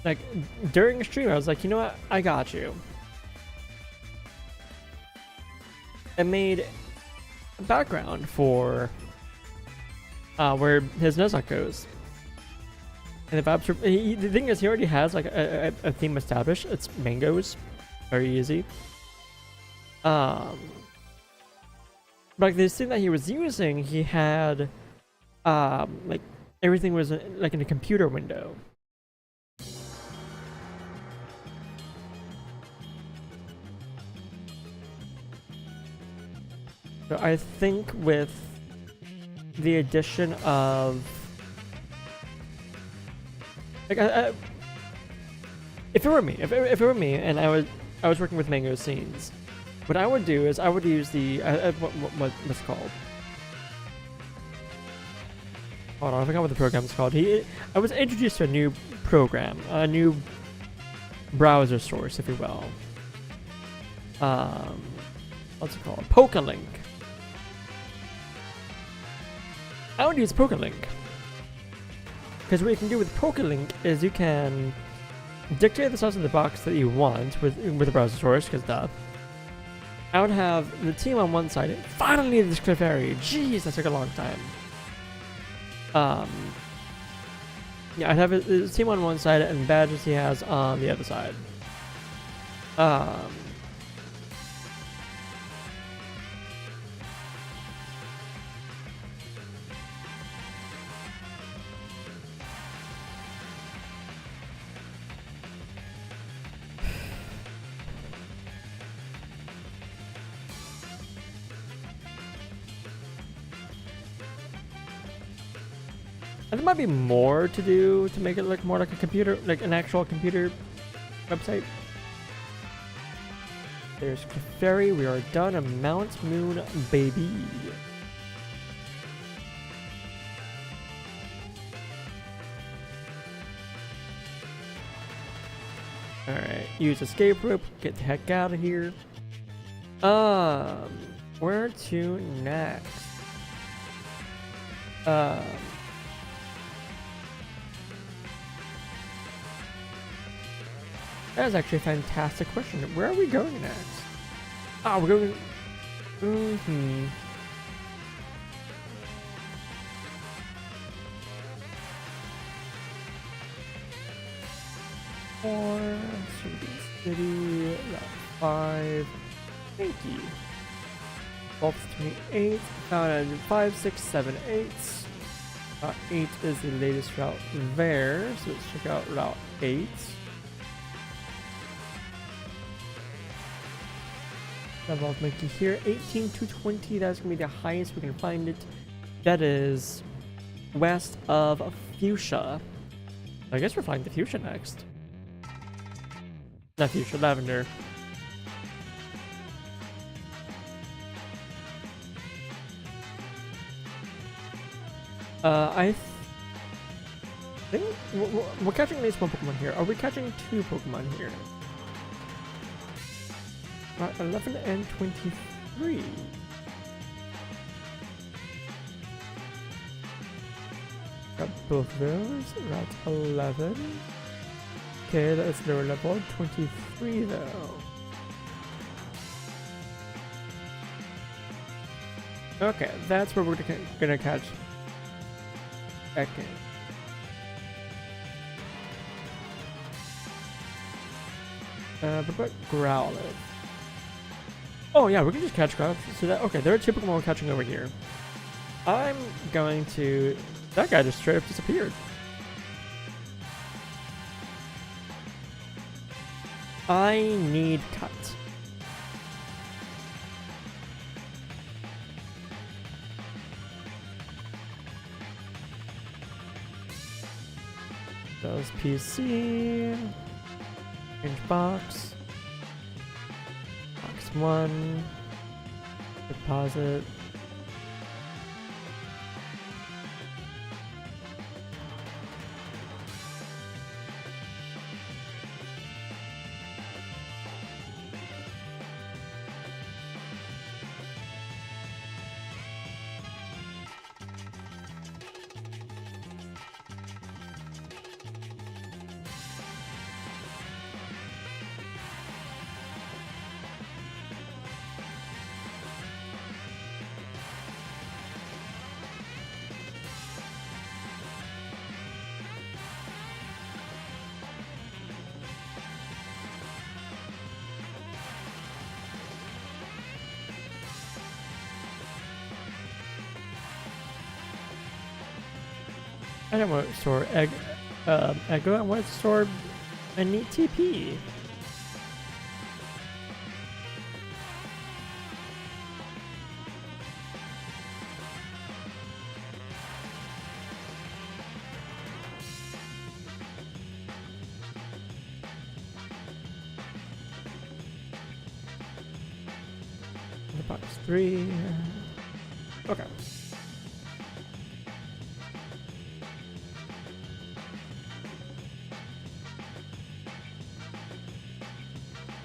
Like during a stream, I was like, you know what? I got you. I made a background for where his Nuzlocke goes. And the thing is, he already has like a theme established. It's mangoes, very easy. Like the thing that he was using, he had like everything was like in a computer window. So I think with the addition of like if it were me, if it were me, and I was working with Mango scenes, what I would do is I would use the what's it called? Hold on, I forgot what the program's called. I was introduced to a new program, a new browser source, if you will. What's it called? Pokelink. I would use Pokelink. Because what you can do with Pokelink is you can dictate the size of the box that you want with the browser source, because duh. I would have the team on one side. Finally, this Clefairy. Jeez, that took a long time. Yeah, I'd have his team on one side and the badges he has on the other side. And there might be more to do to make it look more like a computer, like an actual computer website. There's Clefairy, we are done. A Mount Moon baby. Alright, use escape rope, get the heck out of here. Where to next? Um, that is actually a fantastic question. Where are we going next? Oh, we're going. Mm-hmm. Four, City, Route 5. Thank you. 12 to 28. Found at 5, 6, 7, 8. Route 8 is the latest route there, so let's check out Route 8. Level of Mickey here. 18 to 20. That's going to be the highest we can find it. That is west of Fuchsia. I guess we're flying to Fuchsia next. Not Fuchsia, Lavender. I think we're catching at least one Pokemon here. Are we catching two Pokemon here? Route 11 and 23. Got both of those. Route 11. Okay, that's lower level. 23 though. Okay, that's where we're gonna catch. Okay. But what Growlithe? Oh yeah, we can just catch Growlithe. So that okay, there are two Pokemon we're catching over here. I'm going to. That guy just straight up disappeared. I need cut. Does PC. Change box. Box 1. Deposit. I don't want to store Eggo, I want to store a neat TP. Box 3. Okay.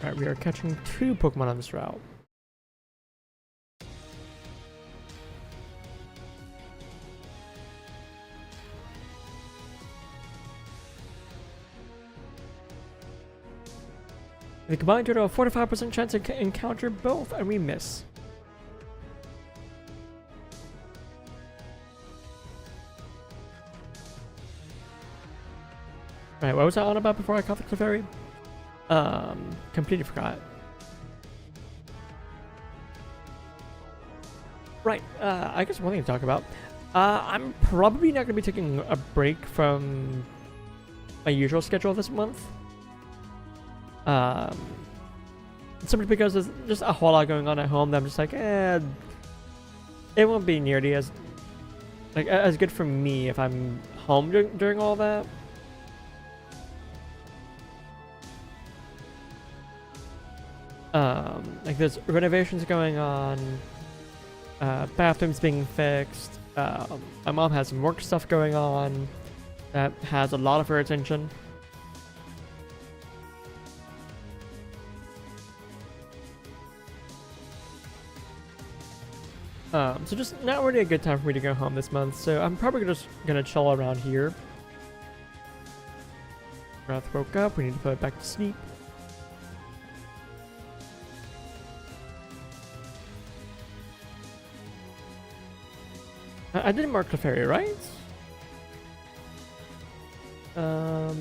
Alright, we are catching two Pokemon on this route. The combined total of 45% chance to encounter both, and we miss. Alright, what was I on about before I caught the Clefairy? Completely forgot. Right, I guess one thing to talk about. I'm probably not going to be taking a break from my usual schedule this month. Simply because there's just a whole lot going on at home that I'm just like, it won't be nearly as good for me if I'm home during all that. Like there's renovations going on, bathrooms being fixed, my mom has some work stuff going on that has a lot of her attention. So just not really a good time for me to go home this month, so I'm probably just gonna chill around here. Wrath woke up, we need to put it back to sleep. I didn't mark the ferry, right?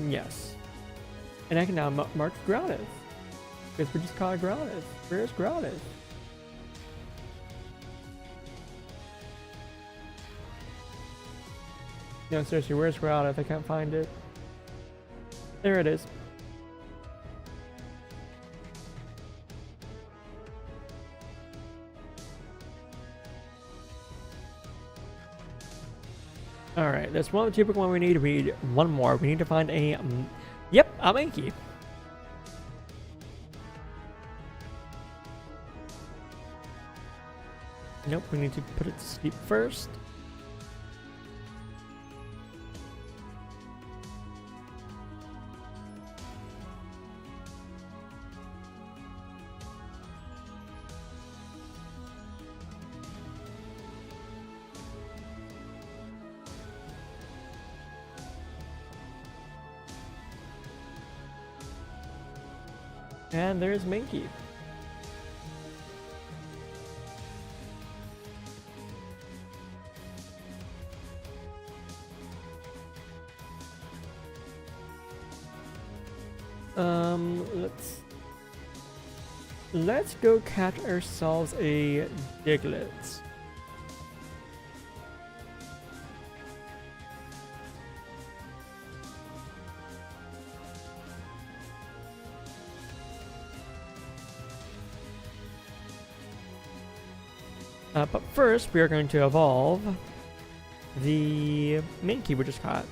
Yes. And I can now mark Gratis. Because we just caught Gratis. Where's Gratis? No, seriously, where's Gratis? I can't find it. There it is. Alright, that's one of the typical one we need. We need one more. We need to find a... yep, a Mankey. Nope, we need to put it to sleep first. And there's Mankey. Let's go catch ourselves a Diglett. But first, we are going to evolve the Mankey we just caught.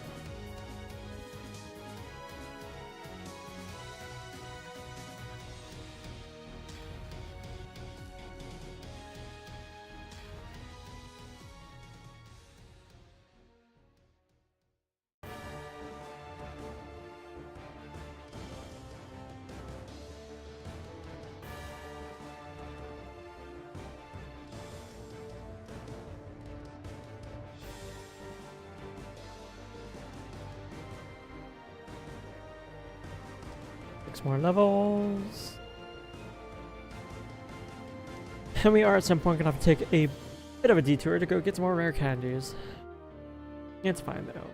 Six more levels. And we are at some point gonna have to take a bit of a detour to go get some more rare candies. It's fine though.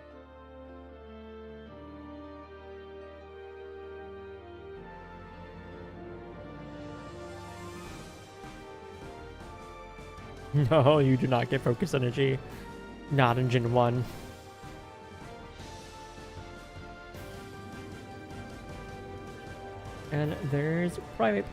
No, you do not get focus energy. Not in Gen 1. And there's Primate.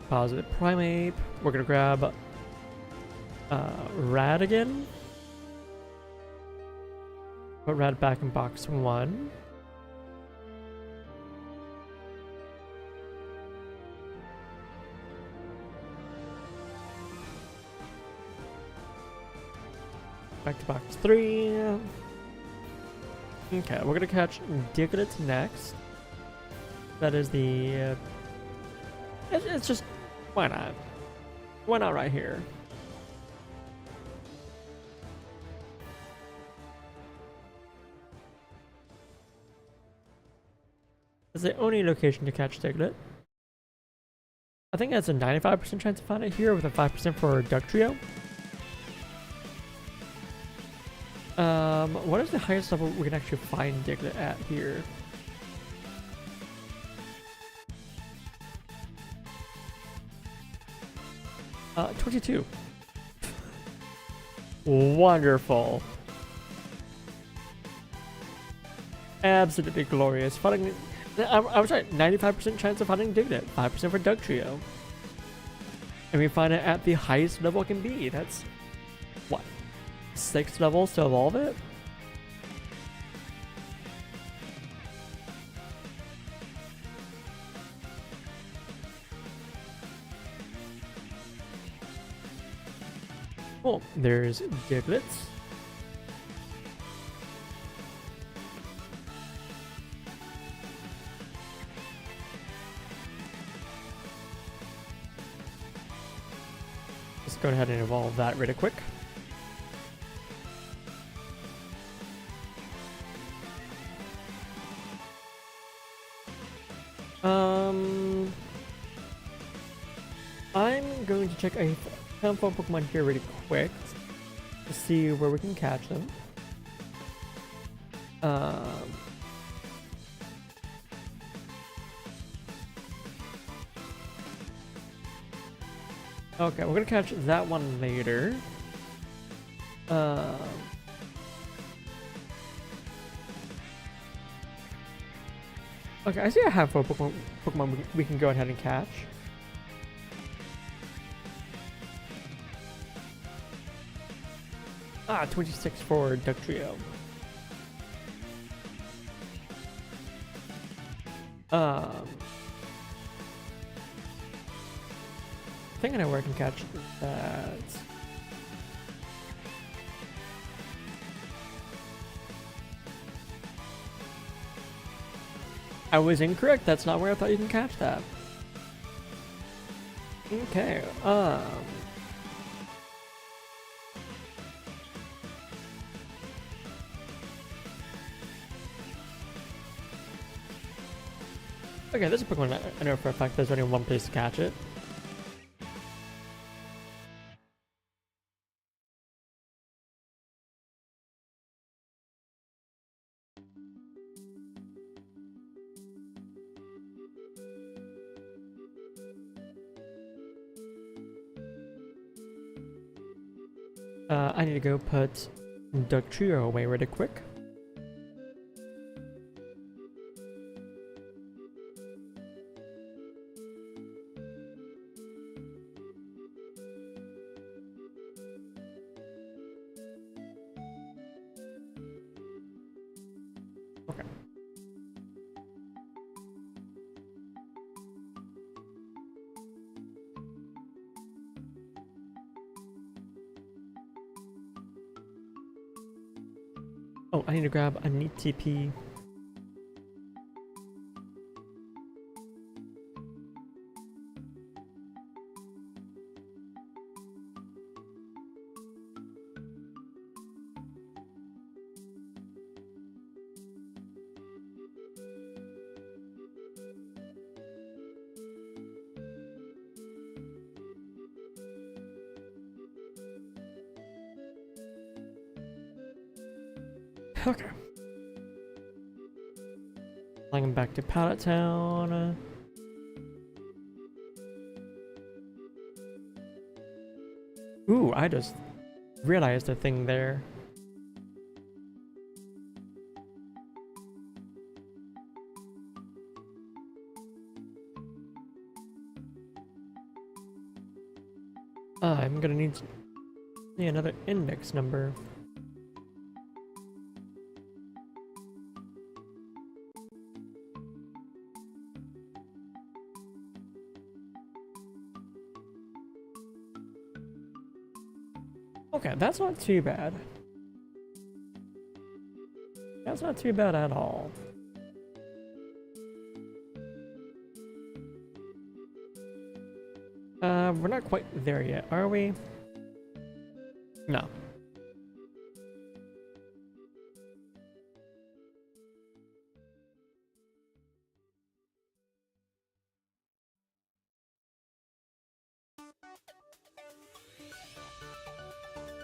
Positive Primate. We're gonna grab Rad again. Put Rad back in box 1. Back to box 3. Okay, we're gonna catch Diglett next. That is the... it's just... why not? Why not right here? It's the only location to catch Diglett. I think that's a 95% chance to find it here with a 5% for Duck Trio. What is the highest level we can actually find Diglett at here? Uh, 22. Wonderful. Absolutely glorious. Finding, I was right, 95% chance of finding Diglett, 5% for Duck Trio. And we find it at the highest level it can be. That's, what, 6 levels to evolve it? Oh, there's Diglets. Let's go ahead and evolve that really quick. I'm going to check a handful of Pokemon here really quick to see where we can catch them. Okay, we're gonna catch that one later. Okay, I see a handful of Pokemon we can go ahead and catch. 26 for Ductrio. I think I know where I can catch that. I was incorrect. That's not where I thought you can catch that. Okay. Okay, there's a Pokemon I know for a fact there's only one place to catch it. I need to go put Ductrio away really quick. Okay. Oh, I need to grab a neat TP. Okay. Flying back to Pallet Town. Ooh, I just realized a thing there. I'm gonna need another index number. Okay, that's not too bad. That's not too bad at all. We're not quite there yet, are we? No.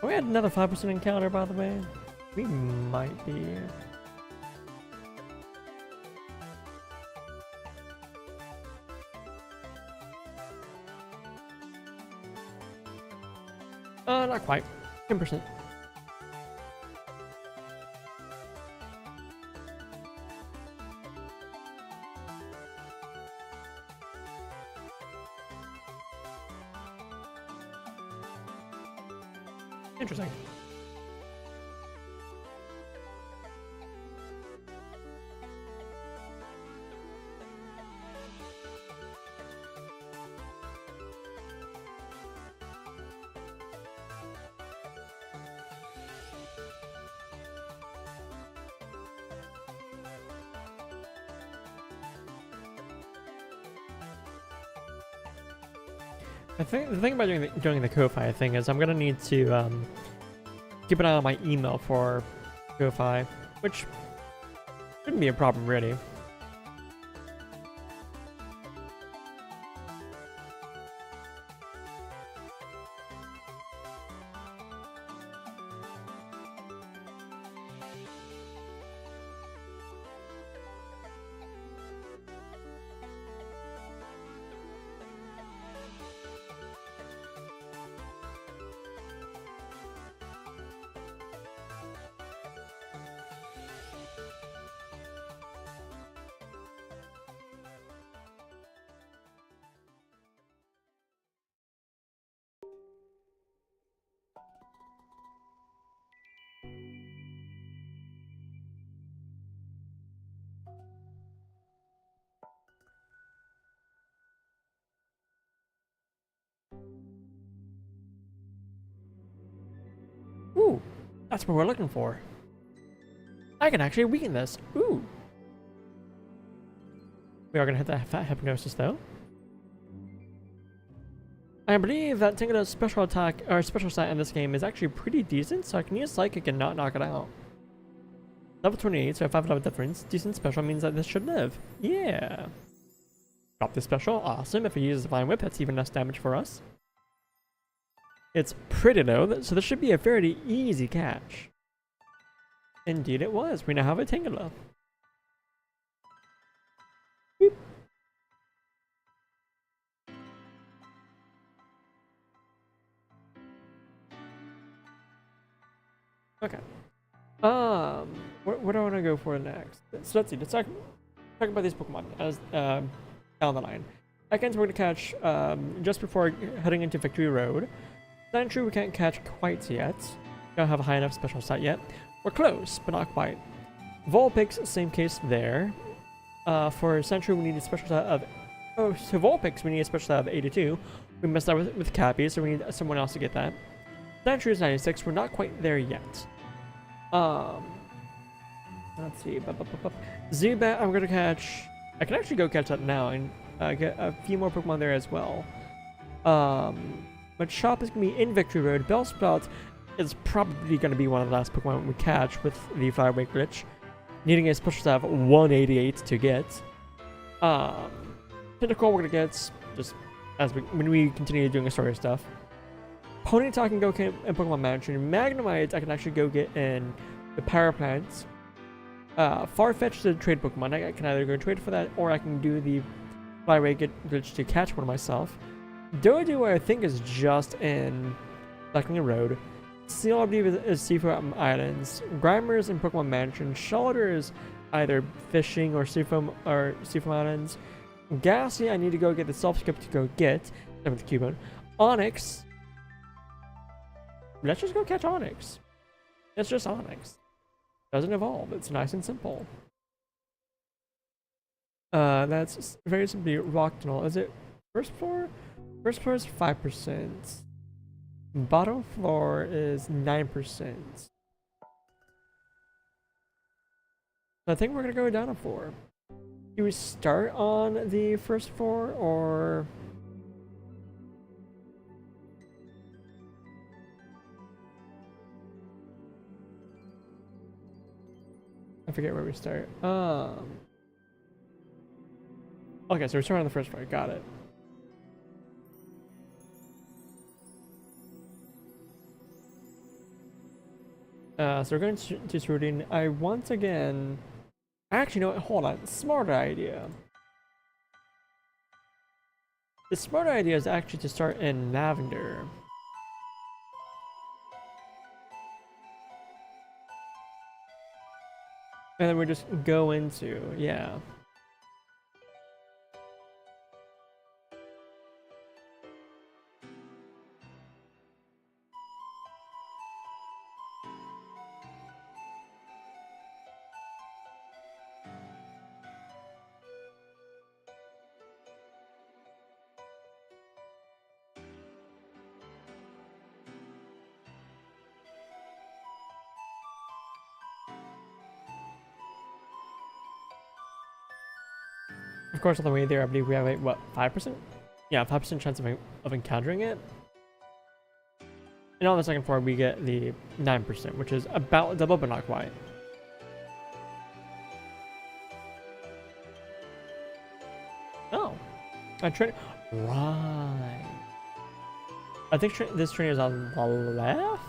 We had another 5% encounter, by the way. We might be. Not quite. 10%. Interesting. I think the thing about doing the Ko-Fi thing is I'm gonna need to keep an eye on my email for Ko-Fi, which shouldn't be a problem really. Ooh, that's what we're looking for. I can actually weaken this. Ooh. We are gonna hit that fat hypnosis though. I believe that Tinker's special attack or special stat in this game is actually pretty decent, so I can use Psychic and not knock it out. Level 28, so 5 level difference. Decent special means that this should live. Yeah. Drop this special. Awesome. If it uses Divine Whip, that's even less damage for us. It's pretty low, so this should be a fairly easy catch. Indeed it was. We now have a Tingler. Okay. What do I want to go for next? So let's see. Let's talk about these Pokemon as down the line. Ekans we're going to catch just before heading into Victory Road. Sandshrew we can't catch quite yet. Don't have a high enough special stat yet. We're close, but not quite. Vulpix, same case there. For Sandshrew we need a special stat of... Oh, so Vulpix we need a special stat of 82. We messed up with Cappy, so we need someone else to get that. Sandshrew is 96. We're not quite there yet. Let's see. Zubat, I'm gonna catch. I can actually go catch that now and get a few more Pokemon there as well. But Shop is gonna be in Victory Road. Bellsprout is probably gonna be one of the last Pokemon we catch with the Fireway glitch, needing a special stat of 188 to get. Tentacle we're gonna get just as when we continue doing the story stuff. Ponyta I can go get in Pokemon Mansion. Magnemite I can actually go get in the Power Plants. Farfetch is a trade Pokemon. I can either go trade for that or I can do the Flyway glitch to catch one of myself. Dodu I think is just in Blacking Road. Seal I believe is Seafoam Islands. Grimer is in Pokemon Mansion. Shoulder is either fishing or Seafoam Islands. Gassy I need to go get the self-skip to go get 7th Cubone. Onyx. Let's just go catch Onyx. It's just Onyx. Doesn't evolve. It's nice and simple. That's very simply Rocktunnel. Is it first floor? First floor is 5%. Bottom floor is 9%. I think we're gonna go down a floor. Do we start on the first floor or... I forget where we start. Okay, so we're starting on the first floor. Got it. So we're going to this routine. I once again... Actually, no, hold on. Smarter idea. The smarter idea is actually to start in Lavender. And then we just go into, yeah. Of course, on the way there, I believe we have, like, what, 5%? Yeah, 5% chance of encountering it. And on the second floor, we get the 9%, which is about double, but not quite. Oh, a train. Right. I think this train is on the left.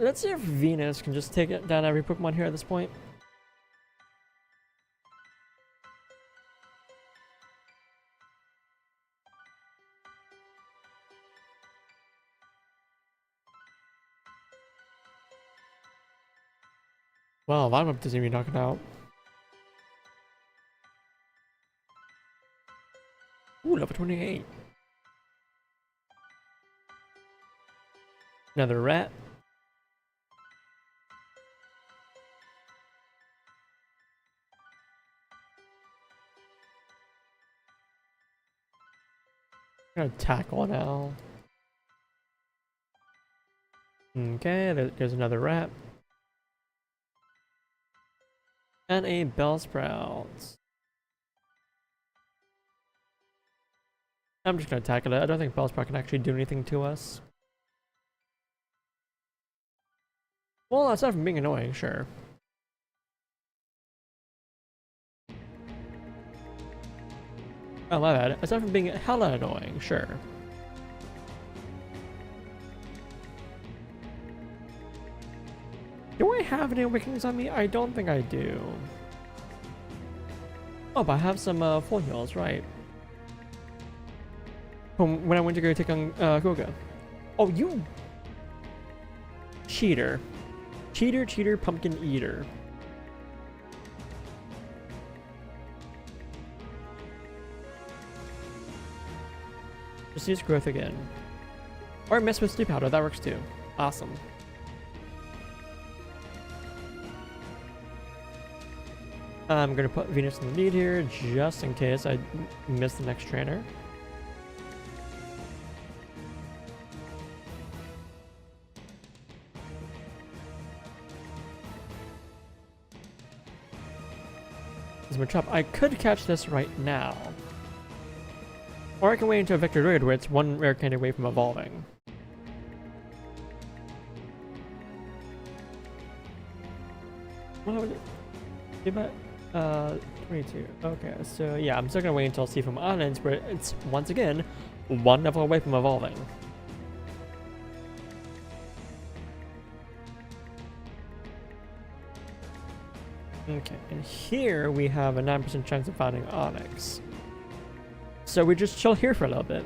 Let's see if Venus can just take it down every Pokemon here at this point. Well, Vine doesn't even knock it out. Ooh, level 28. Another rat. Gonna tackle now. Okay, there's another rat. And a Bellsprout. I'm just gonna tackle it. I don't think Bellsprout can actually do anything to us. Well, aside from being annoying, sure. Oh, my bad. Aside from being hella annoying, sure. Do I have any awakenings on me? I don't think I do. Oh, but I have some full heals, right? From when I went to go take on Koga. Oh, you cheater. Cheater, pumpkin eater. Just use growth again. Or mess with stew powder, that works too. Awesome. I'm gonna put Venus in the lead here, just in case I miss the next trainer. This is my trap. I could catch this right now. Or I can wait until Victor Druid, where it's one rare candy away from evolving. What would it be? 22. Okay, so yeah, I'm still gonna wait until Seafoam Islands, where it's once again one level away from evolving. Okay, and here we have a 9% chance of finding Onyx. So we just chill here for a little bit.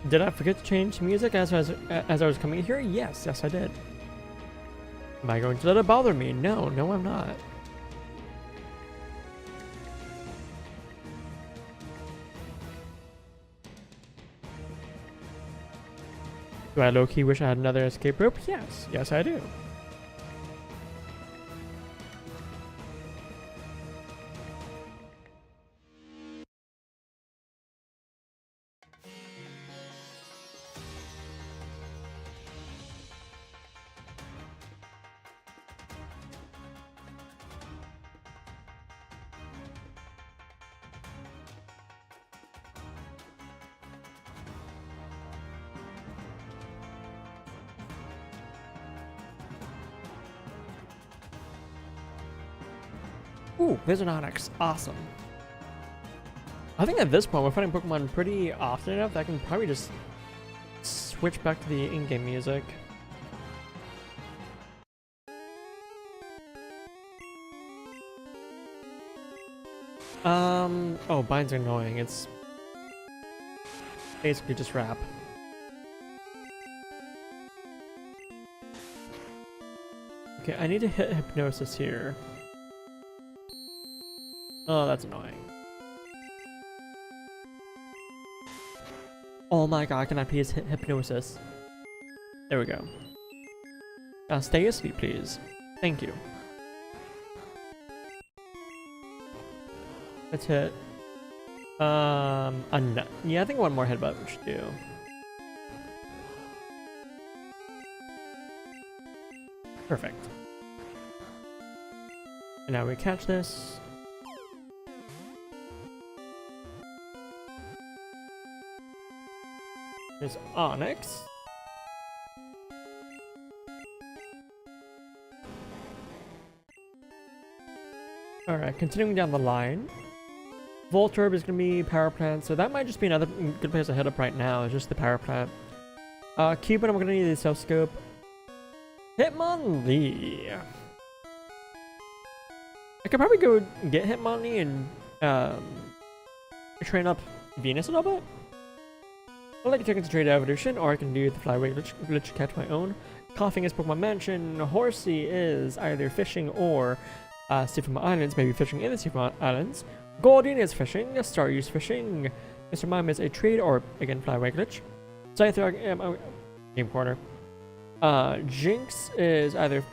Did I forget to change music as I was coming here? Yes, I did. Am I going to let it bother me? No, I'm not. Do I low-key wish I had another escape rope? Yes I do. Ooh, there's an Onyx. Awesome. I think at this point we're finding Pokemon pretty often enough that I can probably just switch back to the in-game music. Oh, Bind's annoying. It's basically just rap. Okay, I need to hit Hypnosis here. Oh, that's annoying. Oh my god, can I please hit hypnosis? There we go. Stay asleep, please. Thank you. Let's hit. Yeah, I think one more headbutt we should do. Perfect. And now we catch this. There's Onyx. Alright, continuing down the line. Voltorb is going to be Power Plant, so that might just be another good place to hit up right now, is just the Power Plant. Cupid, I'm going to need the Self Scope. Hitmonlee. I could probably go get Hitmonlee and train up Venus a little bit. I'd like to take into Trade Evolution, or I can do the Flyway glitch catch my own. Coughing is Pokemon Mansion. Horsey is either fishing or Seafoam Islands, maybe fishing in the Seafoam Islands. Goldeen is fishing. Staryu is fishing. Mr. Mime is a trade or, again, Flyway glitch. Scyther, Game Corner. Jinx is either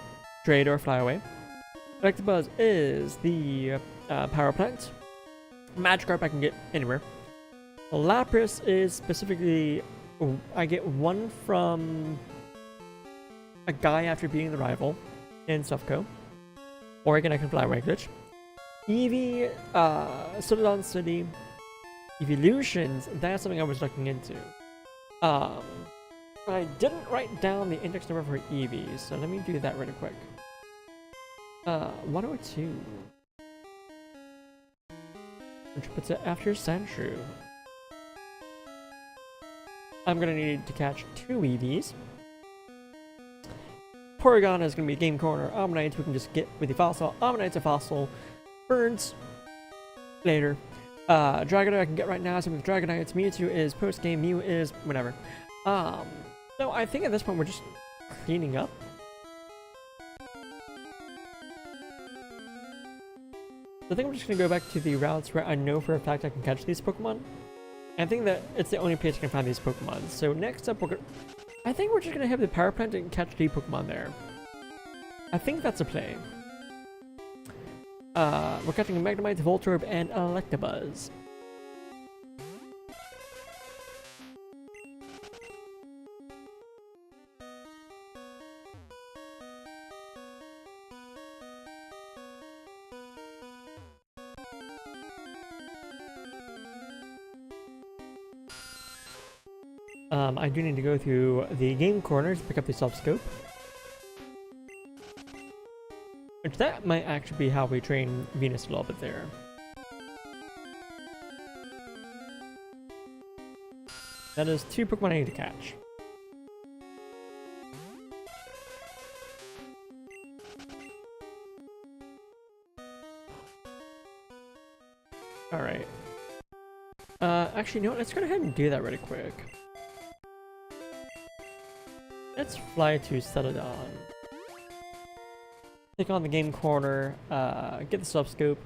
trade or Flyaway. Electabuzz is the Power Plant. Magikarp I can get anywhere. Lapras is specifically, I get one from a guy after beating the rival in Stuffco. Or again, I can Flyway glitch. Eevee, Celadon City, Evolutions, that's something I was looking into. I didn't write down the index number for Eevee, so let me do that really quick. 102. Which puts it after Sandshrew. I'm gonna need to catch 2 Eevees. Porygon is gonna be Game Corner. Ammonites we can just get with the Fossil. Ammonite's a Fossil. Birds later. Dragonite I can get right now. Same with Dragonites. Mewtwo is post game. Mew is whatever. So I think at this point we're just cleaning up. So I think we're just gonna go back to the routes where I know for a fact I can catch these Pokemon. And I think that it's the only place I can find these Pokemon. So next up, I think we're just gonna have the Power Plant and catch the Pokemon there. I think that's a play. We're catching Magnemite, Voltorb, and Electabuzz. I do need to go through the game corners to pick up the Self Scope. Which that might actually be how we train Venus a little bit there. That is 2 Pokemon I need to catch. Alright. Actually, you know what? Let's go ahead and do that really quick. Let's fly to Celadon. Take on the game corner, get the Self Scope.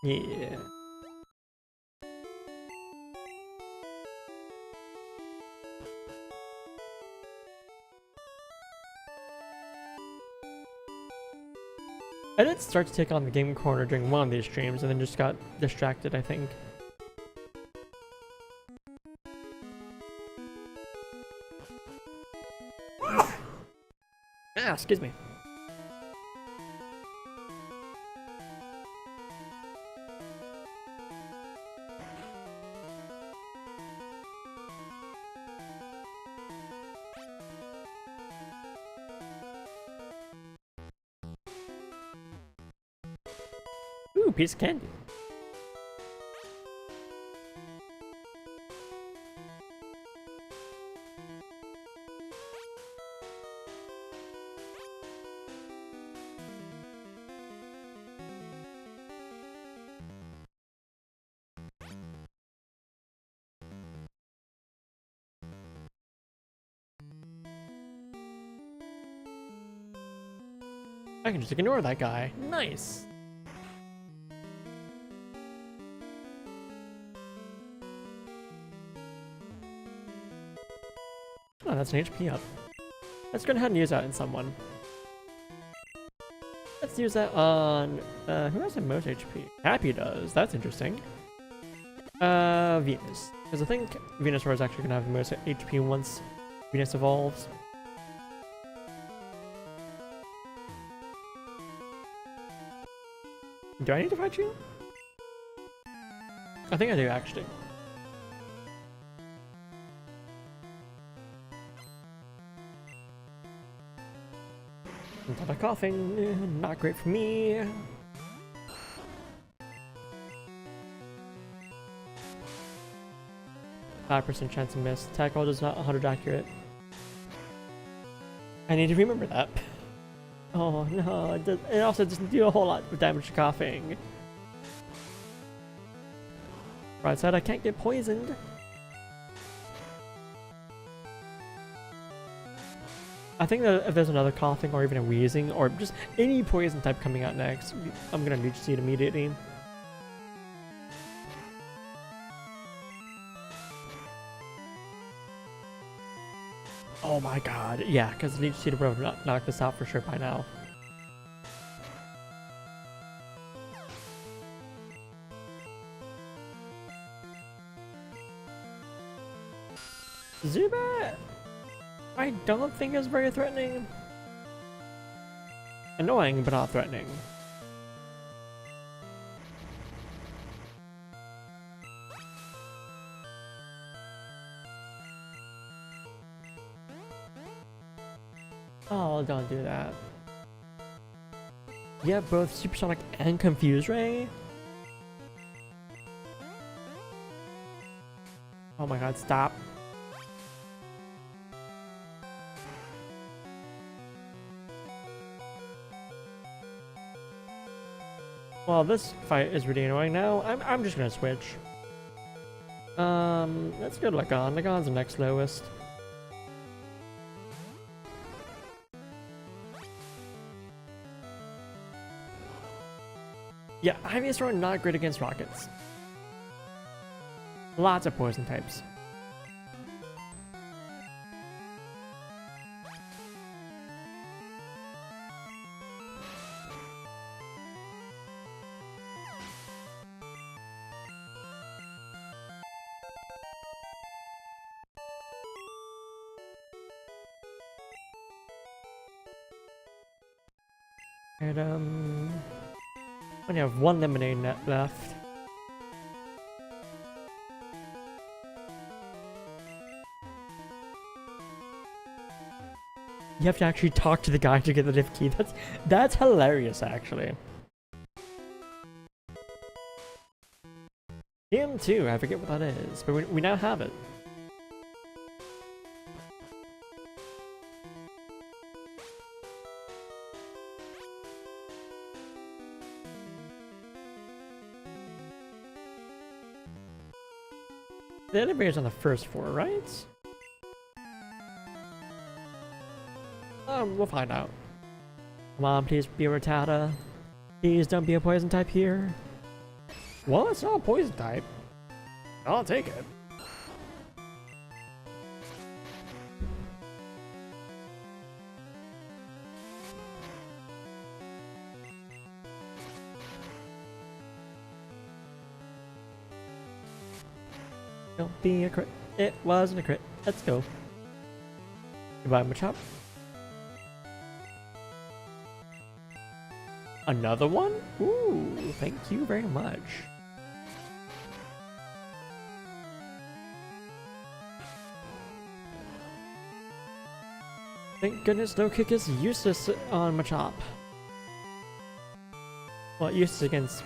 Yeah. I did start to take on the game corner during one of these streams and then just got distracted, I think. Ah, excuse me. Ooh, piece of candy. I can just ignore that guy. Nice. Oh, that's an HP up. Let's go ahead and use that in someone. Let's use that on, who has the most HP? Happy does, that's interesting. Venus. Because I think Venusaur is actually going to have the most HP once Venus evolves. Do I need to fight you? I think I do, actually. Another coughing, not great for me. %5 chance to miss. Tackle does not 100 accurate. I need to remember that. Oh no, it also doesn't do a whole lot of damage to coughing. Right side, I can't get poisoned. I think that if there's another coughing or even a wheezing or just any poison type coming out next, I'm gonna leech seed immediately. Oh my god, yeah, because leech seed would have knocked this out for sure by now. Zubat! I don't think it's very threatening. Annoying, but not threatening. Oh, don't do that. Yeah, both Supersonic and Confuse Ray? Oh my god, stop. Well, this fight is really annoying now. I'm just gonna switch. Let's go to Lagon. Lagon's the next lowest. Yeah, Ivysaur not great against rockets. Lots of poison types. And we only have one lemonade net left. You have to actually talk to the guy to get the lift key. That's hilarious, actually. Him too. I forget what that is, but we now have it. The elevator's on the first floor, right? We'll find out. Come on, please be a Rattata. Please don't be a poison type here. Well, it's not a poison type. I'll take it. Don't be a crit. It wasn't a crit. Let's go. Goodbye, Machop. Another one? Ooh, thank you very much. Thank goodness no kick is useless on Machop. Well, useless against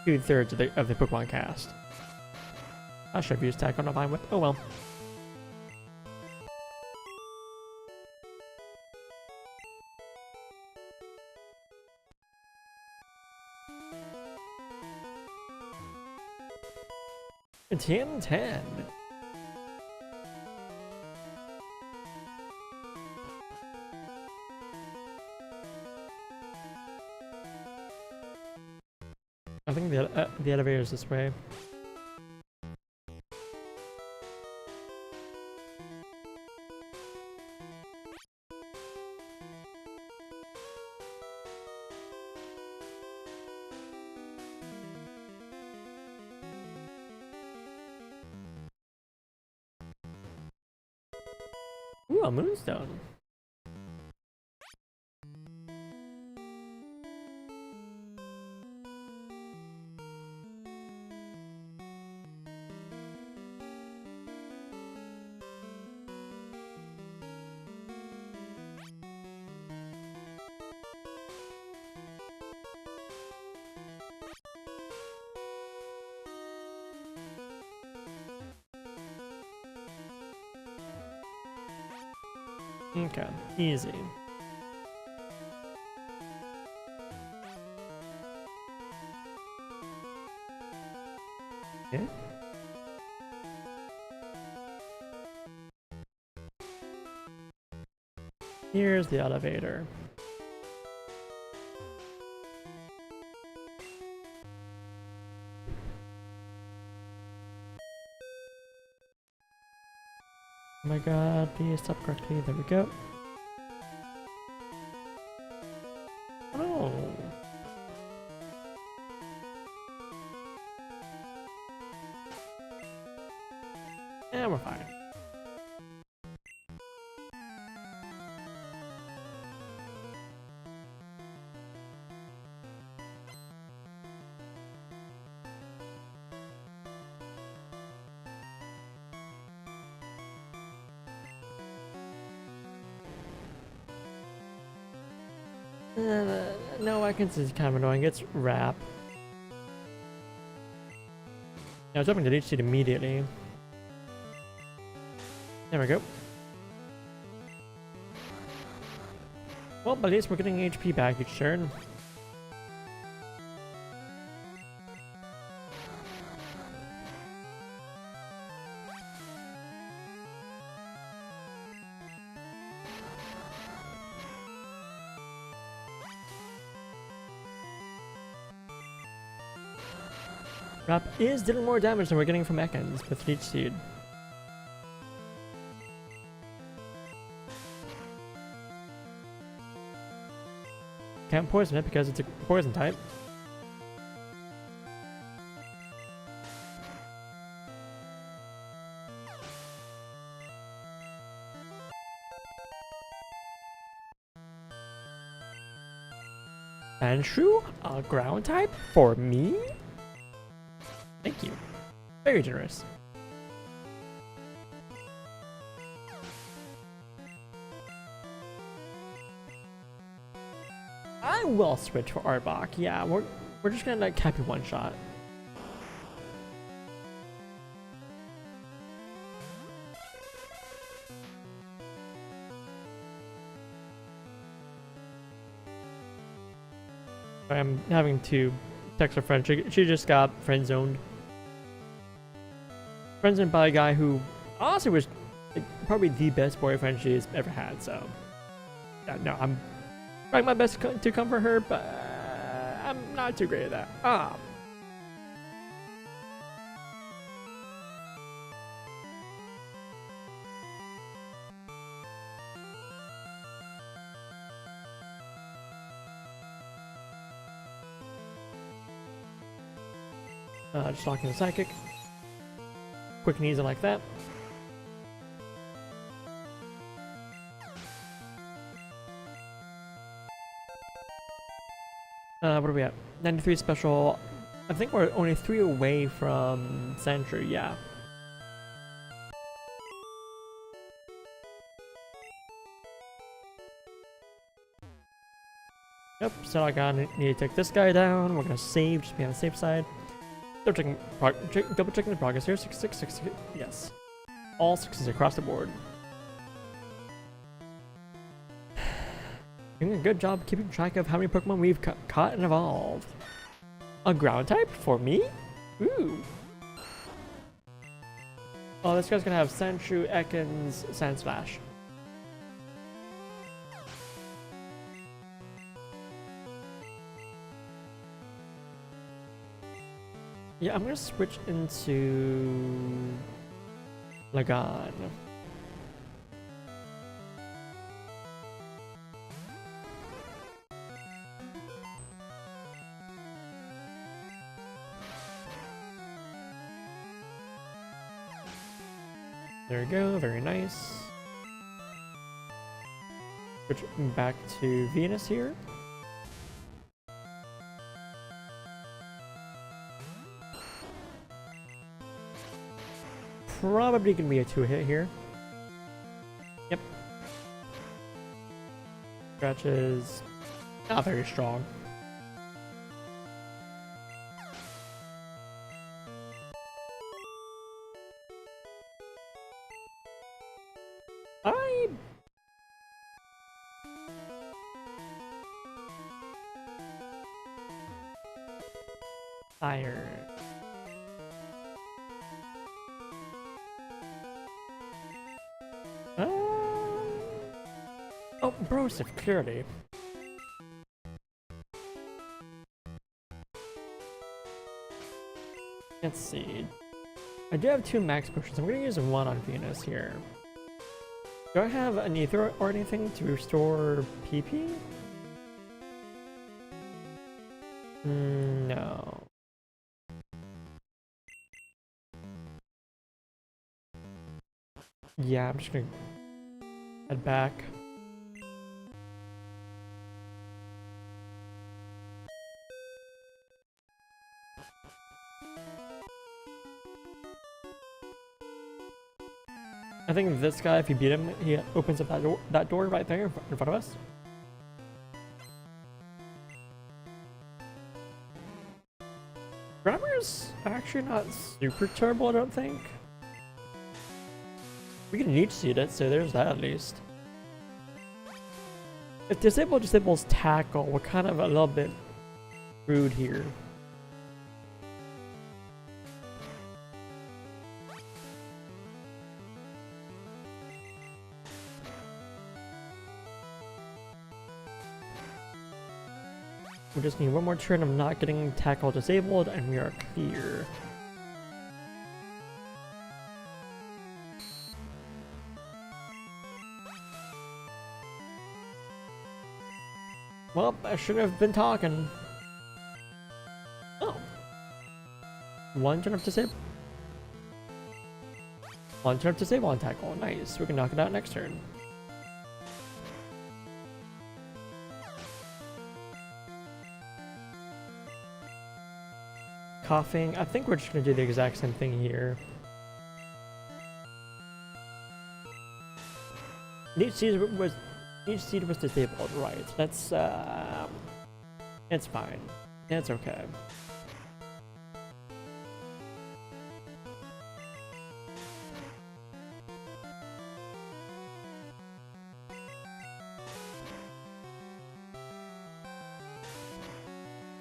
2/3 of the Pokemon cast. I should have used Tackle on Vine Whip. Oh well. It's 10. I think the elevator is this way. Ooh, a moonstone. Okay, easy. Okay. Here's the elevator. Oh my god, please stop correctly. There we go. Oh. Yeah, we're fine. No, I can see it's kind of annoying. It's wrap. I was hoping to reach it immediately. There we go. Well, at least we're getting HP back each turn. Wrap is dealing more damage than we're getting from Ekans with each seed. Can't poison it because it's a poison type. Anshu, a ground type for me? Thank you. Very generous. I will switch for Arbok. Yeah, we're just gonna like cap you one shot. I'm having to text her friend. She just got friend zoned. Friend zoned by a guy who honestly was like, probably the best boyfriend she's ever had. So, yeah, no, I'm trying my best to comfort her, but I'm not too great at that. Just locking the psychic. Quick and easy like that. What are we at? 93 special. I think we're only 3 away from Sentry, yeah. Yep, so I gotta need to take this guy down. We're gonna save, just be on the safe side. Double checking the progress here. 666. Yes. All 6s across the board. Doing a good job keeping track of how many Pokemon we've caught and evolved. A ground type for me? Ooh. Oh, this guy's gonna have Sandshrew, Ekans, Sandslash. Yeah, I'm gonna switch into Lagan. There we go, very nice. Switch back to Venus here. Probably gonna be a 2-hit here. Yep. Scratch is not very strong. Iron. Oh, Brosif, clearly. Let's see. I do have 2 max potions. I'm gonna use 1 on Venus here. Do I have an ether or anything to restore PP? No. Yeah, I'm just gonna head back. I think this guy, if you beat him, he opens up that door right there in front of us. Grammar's actually not super terrible, I don't think. We can niche seed it, so there's that at least. If disables tackle, we're kind of a little bit rude here. We just need 1 more turn of not getting tackle disabled, and we are clear. Well, I should have been talking. Oh. 1 turn of disable. 1 turn of disable on tackle. Nice. We can knock it out next turn. Coughing. I think we're just gonna do the exact same thing here. Each seed was disabled, right? That's it's fine. It's okay.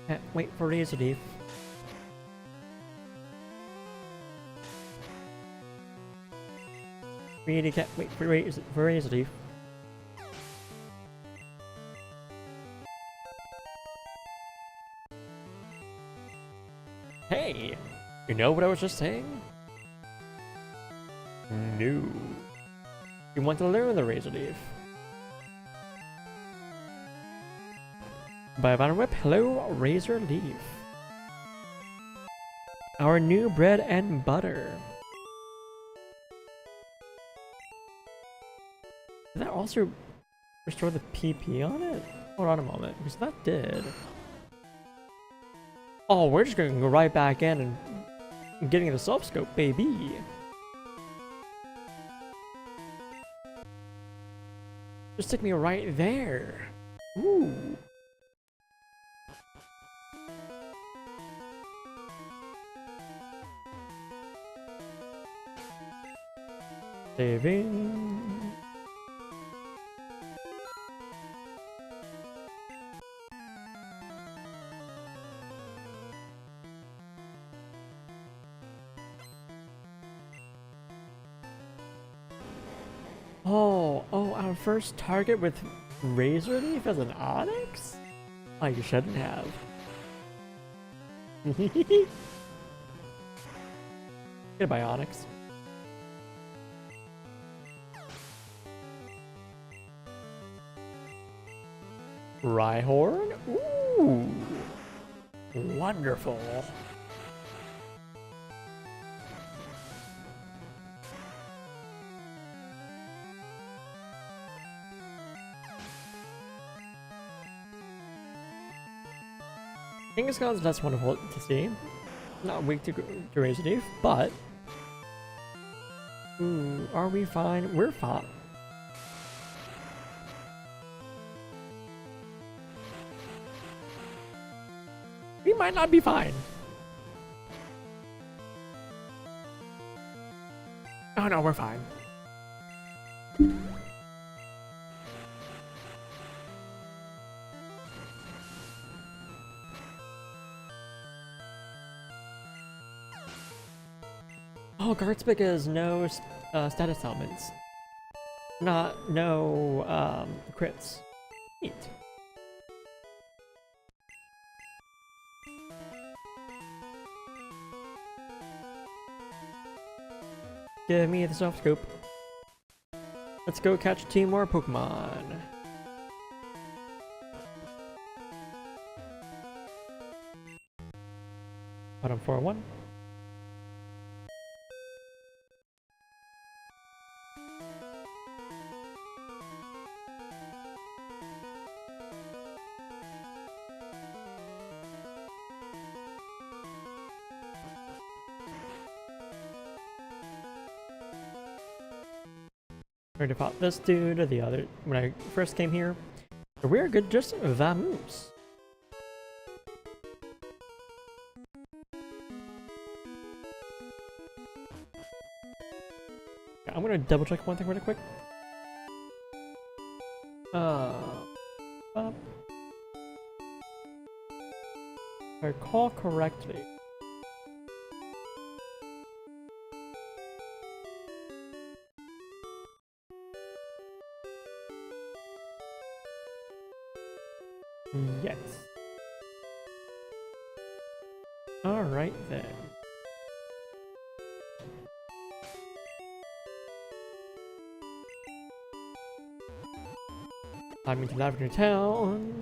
Can't wait for Razor Leaf. Really can't wait for Razor Leaf. Hey, you know what I was just saying? No. You want to learn the Razor Leaf. By Van Whip, hello, Razor Leaf. Our new bread and butter. Did that also restore the PP on it? Hold on a moment, because that did. Oh, we're just gonna go right back in and getting the self scope, baby. Just took me right there. Ooh. Saving. Oh, our first target with Razor Leaf as an Onyx? Oh, you shouldn't have. Goodbye, Onyx. Rhyhorn? Ooh. Wonderful. Kangaskhan's that's wonderful to see. Not weak to Razorleaf, but ooh, are we fine? We're fine. We might not be fine. Oh no, we're fine. Oh, Guardspick has no status elements. No crits. Neat. Give me the soft scoop. Let's go catch 2 more Pokemon. Bottom 4-1. Tried to pop this dude the other when I first came here. We're good, just vamoose. I'm gonna double check one thing really quick. If I recall correctly. Yes. Alright then. I'm into Lavender Town.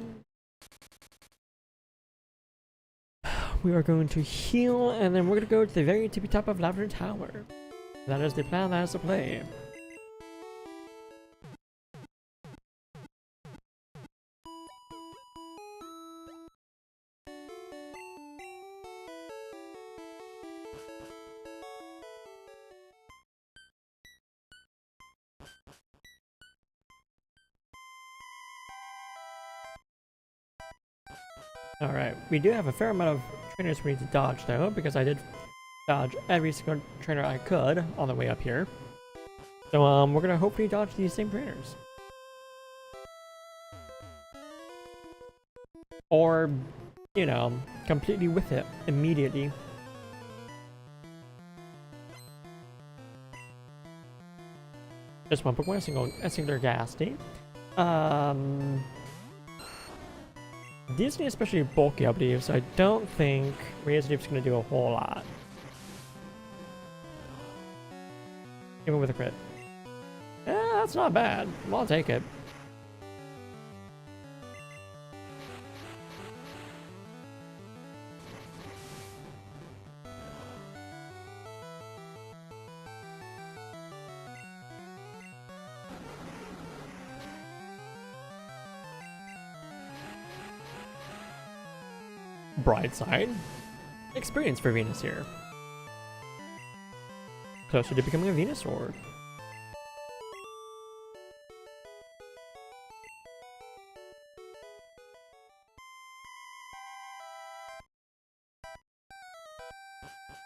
We are going to heal, and then we're going to go to the very tippy top of Lavender Tower. That is the plan, that is the play. Alright, we do have a fair amount of trainers we need to dodge though, because I did dodge every single trainer I could on the way up here. So we're gonna hopefully dodge these same trainers. Or, you know, completely with it immediately. Just one Pokemon, a singular Ghastly. These need especially bulky, I believe, so I don't think Razorleaf's gonna do a whole lot. Even with a crit. Yeah, that's not bad. I'll take it. Bright side. Experience for Venus here. Closer to becoming a Venusaur.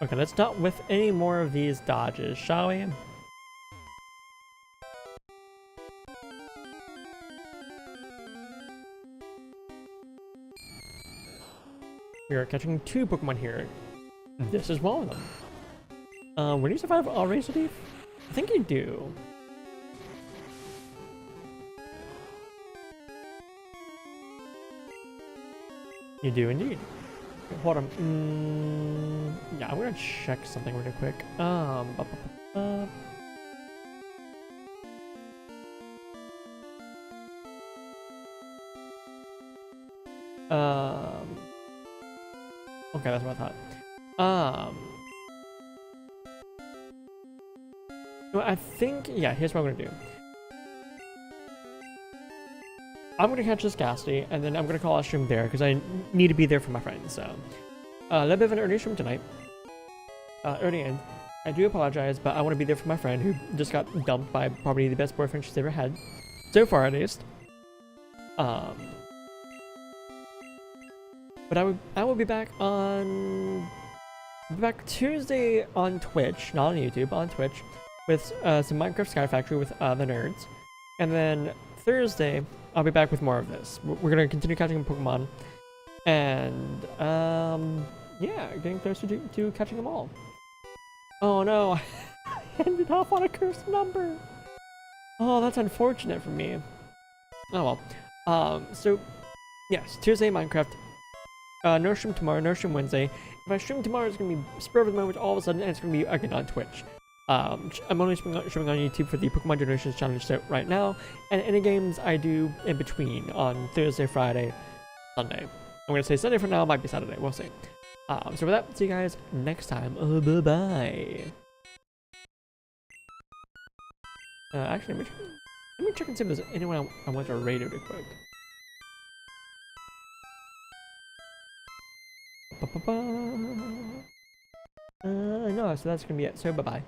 Okay, let's not with any more of these dodges, shall we? We are catching 2 Pokemon here. This is one of them. Will you survive all Razorleaf? I think you do. You do indeed. hold on. Yeah, I'm gonna check something really quick. Okay, that's what I thought. Well, I think, yeah, here's what I'm gonna do. I'm gonna catch this Ghastly, and then I'm gonna call a stream there, because I need to be there for my friends, so. A little bit of an early stream tonight. Early end. I do apologize, but I want to be there for my friend who just got dumped by probably the best boyfriend she's ever had. So far, at least. But I will be back on... back Tuesday on Twitch, not on YouTube, on Twitch, with some Minecraft Sky Factory with the nerds. And then Thursday, I'll be back with more of this. We're gonna continue catching Pokemon. And, yeah, getting closer to catching them all. Oh no, I ended off on a cursed number. Oh, that's unfortunate for me. Oh well. So, yes, Tuesday Minecraft. No stream tomorrow, no stream Wednesday. If I stream tomorrow, it's gonna be spur of the moment all of a sudden, and it's gonna be again on Twitch. I'm only streaming on YouTube for the Pokemon Generations Challenge set right now, and any games I do in between on Thursday, Friday, Sunday. I'm gonna say Sunday for now, might be Saturday, we'll see. So with that, see you guys next time. Bye-bye. Actually, let me check and see if there's anyone I want to radio real quick. No, so that's gonna be it. So bye-bye.